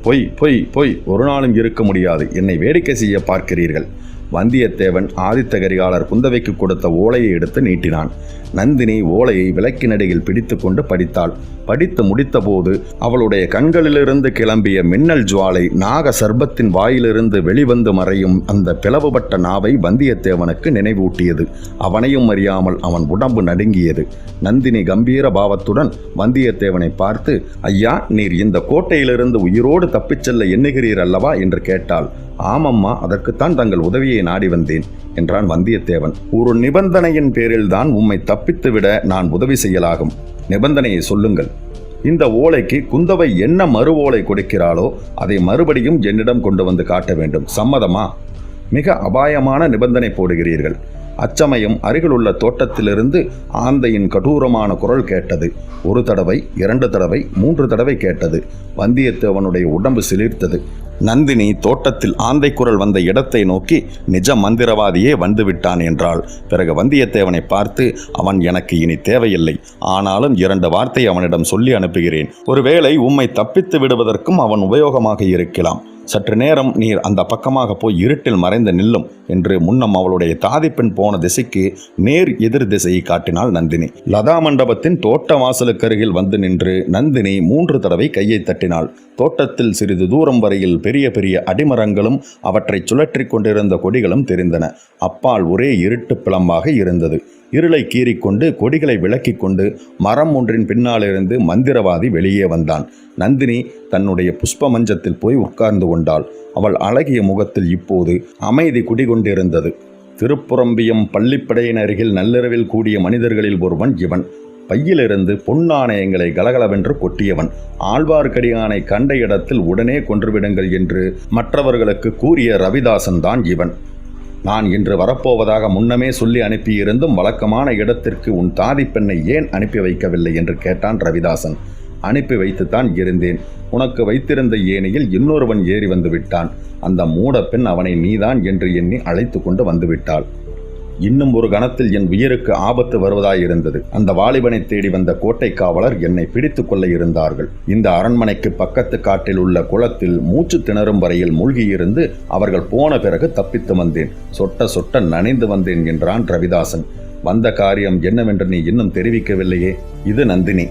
பொய் பொய் பொய், ஒரு நாளும் இருக்க முடியாது. என்னை வேடிக்கை செய்ய பார்க்கிறீர்கள். வந்தியத்தேவன் ஆதித்த கரிகாலர் குந்தவைக்கு கொடுத்த ஓலையை எடுத்து நீட்டினான். நந்தினி ஓலையை விளக்கினடியில் பிடித்து கொண்டு படித்தாள். படித்து முடித்தபோது அவளுடைய கண்களிலிருந்து கிளம்பிய மின்னல் ஜுவாலை நாக சர்ப்பத்தின் வாயிலிருந்து வெளிவந்து மறையும் அந்த பிளவுபட்ட நாவை வந்தியத்தேவனுக்கு நினைவூட்டியது. அவனையும் அறியாமல் அவன் உடம்பு நடுங்கியது. நந்தினி கம்பீர பாவத்துடன் வந்தியத்தேவனை பார்த்து, ஐயா, நீர் இந்த கோட்டையிலிருந்து உயிரோடு தப்பிச் செல்ல எண்ணுகிறீர் அல்லவா என்று கேட்டாள். ஆமம்மா, அதற்குத்தான் தங்கள் உதவியை நாடி வந்தேன் என்றான் வந்தியத்தேவன். ஒரு நிபந்தனையின் பேரில்தான் உம்மை தப்பித்துவிட நான் உதவி செய்யலாகும். நிபந்தனையை சொல்லுங்கள். இந்த ஓலைக்கு குந்தவை என்ன மறு ஓலை கொடுக்கிறாளோ அதை மறுபடியும் என்னிடம் கொண்டு வந்து காட்ட வேண்டும். சம்மதமா? மிக அபாயமான நிபந்தனை போடுகிறீர்கள். அச்சமயம் அருகிலுள்ள தோட்டத்திலிருந்து ஆந்தையின் கடூரமான குரல் கேட்டது. ஒரு தடவை, 2 தடவை, 3 தடவை கேட்டது. வந்தியத்தேவனுடைய உடம்பு சிலிர்த்தது. நந்தினி தோட்டத்தில் ஆந்தை குரல் வந்த இடத்தை நோக்கி, நிஜ மந்திரவாதியே வந்துவிட்டான் என்றாள். பிறகு வந்தியத்தேவனை பார்த்து, அவன் எனக்கு இனி தேவையில்லை. ஆனாலும் 2 வார்த்தை அவனிடம் சொல்லி அனுப்புகிறேன். ஒருவேளை உம்மை தப்பித்து விடுவதற்கும் அவன் உபயோகமாக இருக்கலாம். சற்று நேரம் நீர் அந்த பக்கமாக போய் இருட்டில் மறைந்து நில்லும் என்று முன்னம் அவளுடைய தாதிப்பெண் போன திசைக்கு நேர் எதிர் திசையை காட்டினாள் நந்தினி. லதா மண்டபத்தின் தோட்ட வாசலுக்கு அருகில் வந்து நின்று நந்தினி 3 தடவை கையை தட்டினாள். தோட்டத்தில் சிறிது தூரம் வரையில் பெரிய பெரிய அடிமரங்களும் அவற்றை சுழற்றி கொண்டிருந்த கொடிகளும் தெரிந்தன. அப்பால் ஒரே இருட்டு பிளம்பாக இருந்தது. இருளை கீறிக்கொண்டு கொடிகளை விளக்கிக் கொண்டு மரம் ஒன்றின் பின்னாலிருந்து மந்திரவாதி வெளியே வந்தான். நந்தினி தன்னுடைய புஷ்ப மஞ்சத்தில் போய் உட்கார்ந்து கொண்டாள். அவள் அழகிய முகத்தில் இப்போது அமைதி குடிகொண்டிருந்தது. திருப்புறம்பியம் பள்ளிப்படையின் அருகில் நள்ளிரவில் கூடிய மனிதர்களில் ஒருவன் இவன். பையிலிருந்து பொன்னாணயங்களை கலகலவென்று கொட்டியவன். ஆழ்வார்க்கடியானை கண்ட இடத்தில் உடனே கொன்றுவிடுங்கள் என்று மற்றவர்களுக்கு கூறிய ரவிதாசன் தான் இவன். நான் இன்று வரப்போவதாக முன்னமே சொல்லி அனுப்பியிருந்தும் வழக்கமான இடத்திற்கு உன் தாதி பெண்ணை ஏன் அனுப்பி வைக்கவில்லை என்று கேட்டான் ரவிதாசன். அனுப்பி வைத்துத்தான் இருந்தேன். உனக்கு வைத்திருந்த ஏணியில் இன்னொருவன் ஏறி வந்து விட்டான். அந்த மூட பெண் அவனை நீதான் என்று எண்ணி அழைத்து கொண்டு வந்துவிட்டாள். இன்னும் ஒரு கணத்தில் என் உயிருக்கு ஆபத்து வருவதாயிருந்தது. அந்த வாலிபனை தேடி வந்த கோட்டை காவலர் என்னை பிடித்து கொள்ள இருந்தார்கள். இந்த அரண்மனைக்கு பக்கத்து காட்டில் உள்ள குளத்தில் மூச்சு திணறும் வரையில் மூழ்கியிருந்து அவர்கள் போன பிறகு தப்பித்து வந்தேன். சொட்ட சொட்ட நனைந்து வந்தேன் என்றான் ரவிதாசன். வந்த காரியம் என்னவென்று நீ இன்னும் தெரிவிக்கவில்லையே. இது நந்தினி.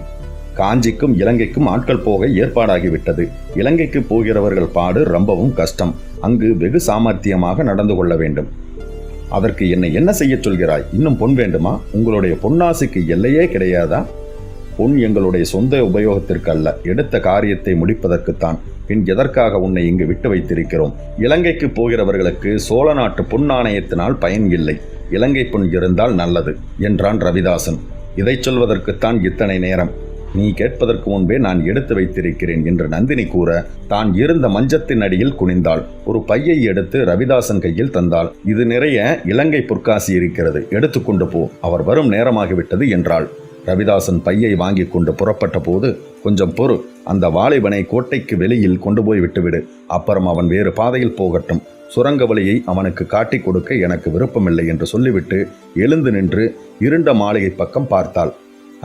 காஞ்சிக்கும் இலங்கைக்கும் ஆட்கள் போக ஏற்பாடாகிவிட்டது. இலங்கைக்கு போகிறவர்கள் பாடு ரொம்பவும் கஷ்டம். அங்கு வெகு சாமர்த்தியமாக நடந்து கொள்ள வேண்டும். அதற்கு என்னை என்ன செய்ய சொல்கிறாய்? இன்னும் பொன் வேண்டுமா? உங்களுடைய பொன்னாசைக்கு எல்லையே கிடையாதா? பொன் எங்களுடைய சொந்த உபயோகத்திற்கு அல்ல, எடுத்த காரியத்தை முடிப்பதற்குத்தான். பின் எதற்காக உன்னை இங்கு விட்டு வைத்திருக்கிறோம்? இலங்கைக்கு போகிறவர்களுக்கு சோழ நாட்டு பொன்னாணயத்தினால் பயன் இல்லை. இலங்கை பொன் இருந்தால் நல்லது என்றான் ரவிதாசன். இதை சொல்வதற்குத்தான் இத்தனை நேரம். நீ கேட்பதற்கு முன்பே நான் எடுத்து வைத்திருக்கிறேன் என்று நந்தினி கூற தான் இருந்த மஞ்சத்தின் அடியில் குனிந்தாள். ஒரு பையை எடுத்து ரவிதாசன் கையில் தந்தாள். இது நிறைய இலங்கை பொற்காசி இருக்கிறது, எடுத்துக்கொண்டு போ, அவர் வரும் நேரமாகிவிட்டது என்றாள். ரவிதாசன் பையை வாங்கி கொண்டு புறப்பட்ட போது, கொஞ்சம் பொறு, அந்த வாலிபனை கோட்டைக்கு வெளியில் கொண்டு போய் விட்டுவிடு, அப்புறம் அவன் வேறு பாதையில் போகட்டும், சுரங்க வழியை அவனுக்கு காட்டிக் கொடுக்க எனக்கு விருப்பமில்லை என்று சொல்லிவிட்டு எழுந்து நின்று இருண்ட மாளிகை பக்கம் பார்த்தாள்.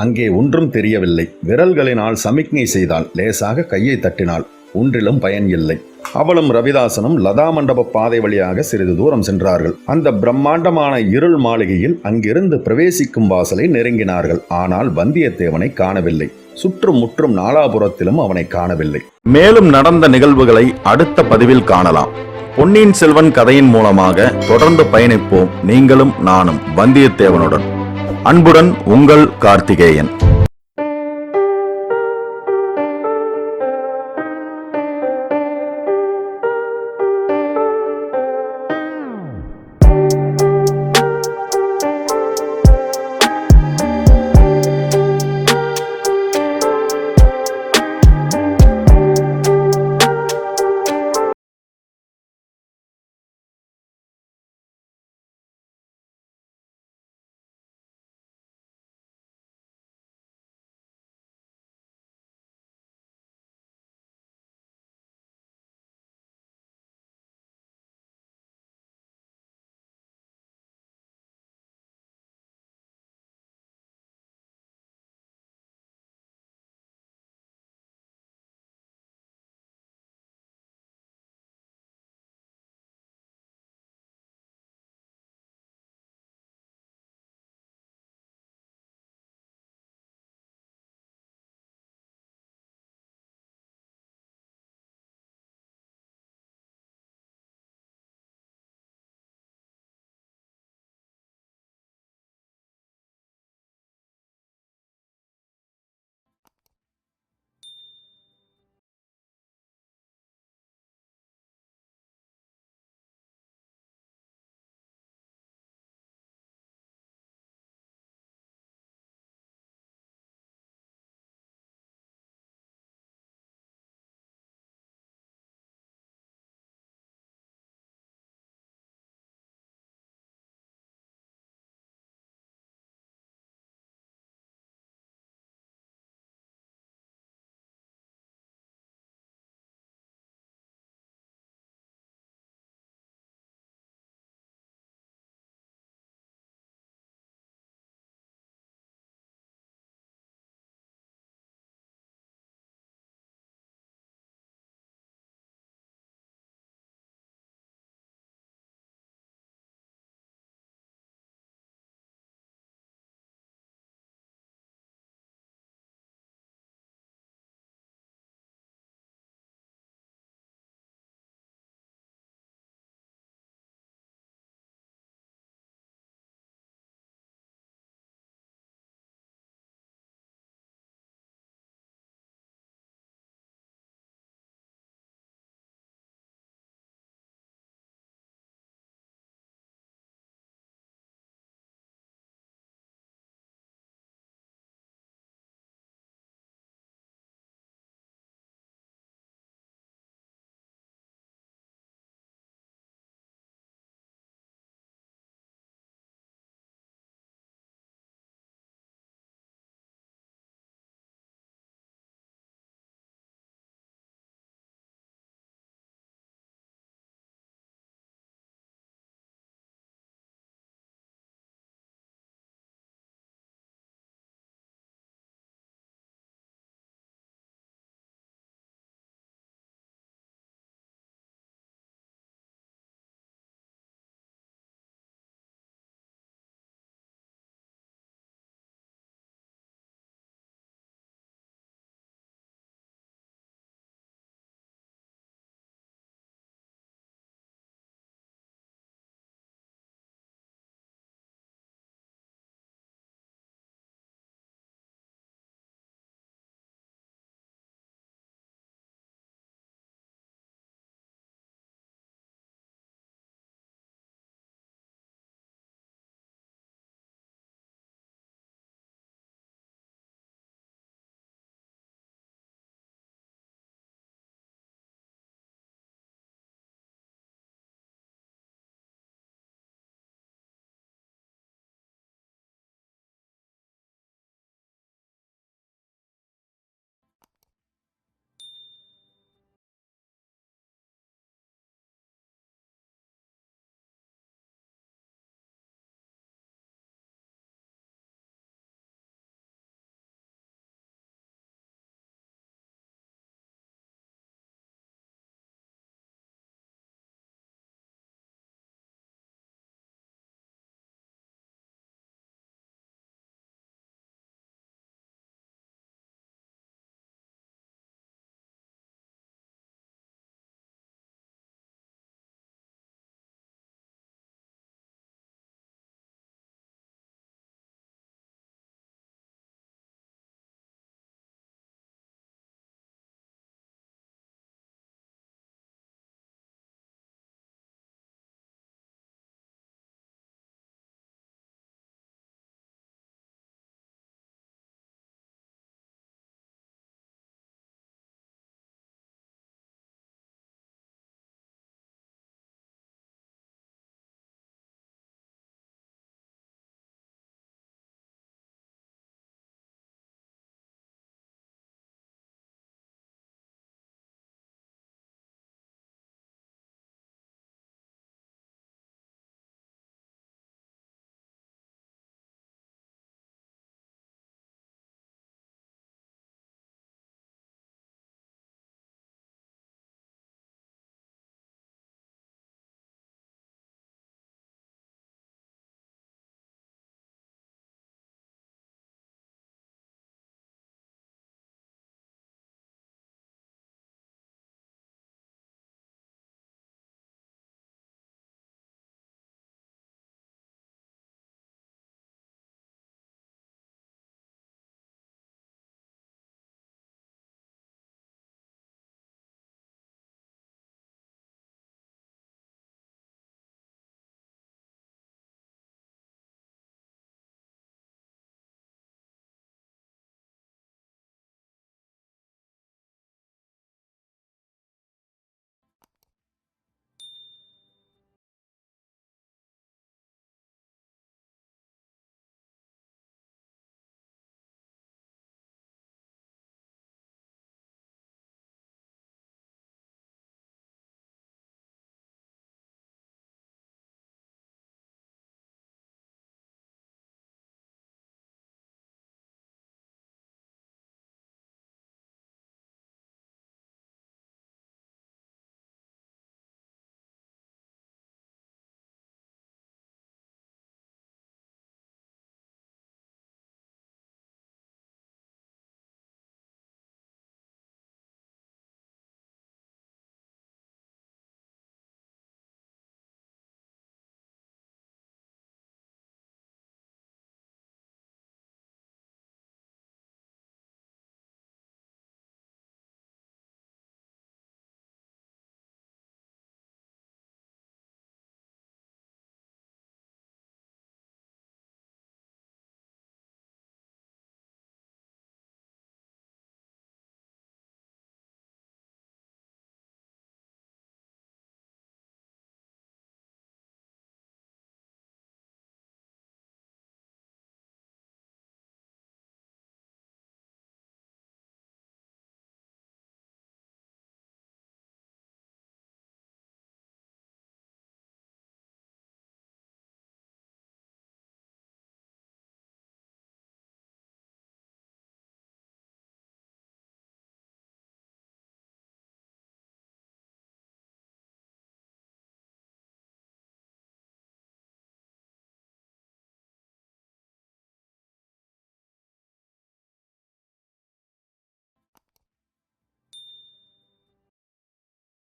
அங்கே ஒன்றும் தெரியவில்லை. விரல்களினால் சமிக்ஞை செய்தாள். லேசாக கையை தட்டினாள். ஒன்றிலும் பயன் இல்லை. அவளும் ரவிதாசனும் லதா மண்டப பாதை வழியாக சிறிது தூரம் சென்றார்கள். அந்த பிரம்மாண்டமான இருள் மாளிகையில் அங்கிருந்து பிரவேசிக்கும் வாசலை நெருங்கினார்கள். ஆனால் வந்தியத்தேவனை காணவில்லை. சுற்றும் முற்றும் நாலாபுரத்திலும் அவனை காணவில்லை. மேலும் நடந்த நிகழ்வுகளை அடுத்த பதிவில் காணலாம். பொன்னியின் செல்வன் கதையின் மூலமாக தொடர்ந்து பயணிப்போம். நீங்களும் நானும் வந்தியத்தேவனுடன். அன்புடன் உங்கள் கார்த்திகேயன்.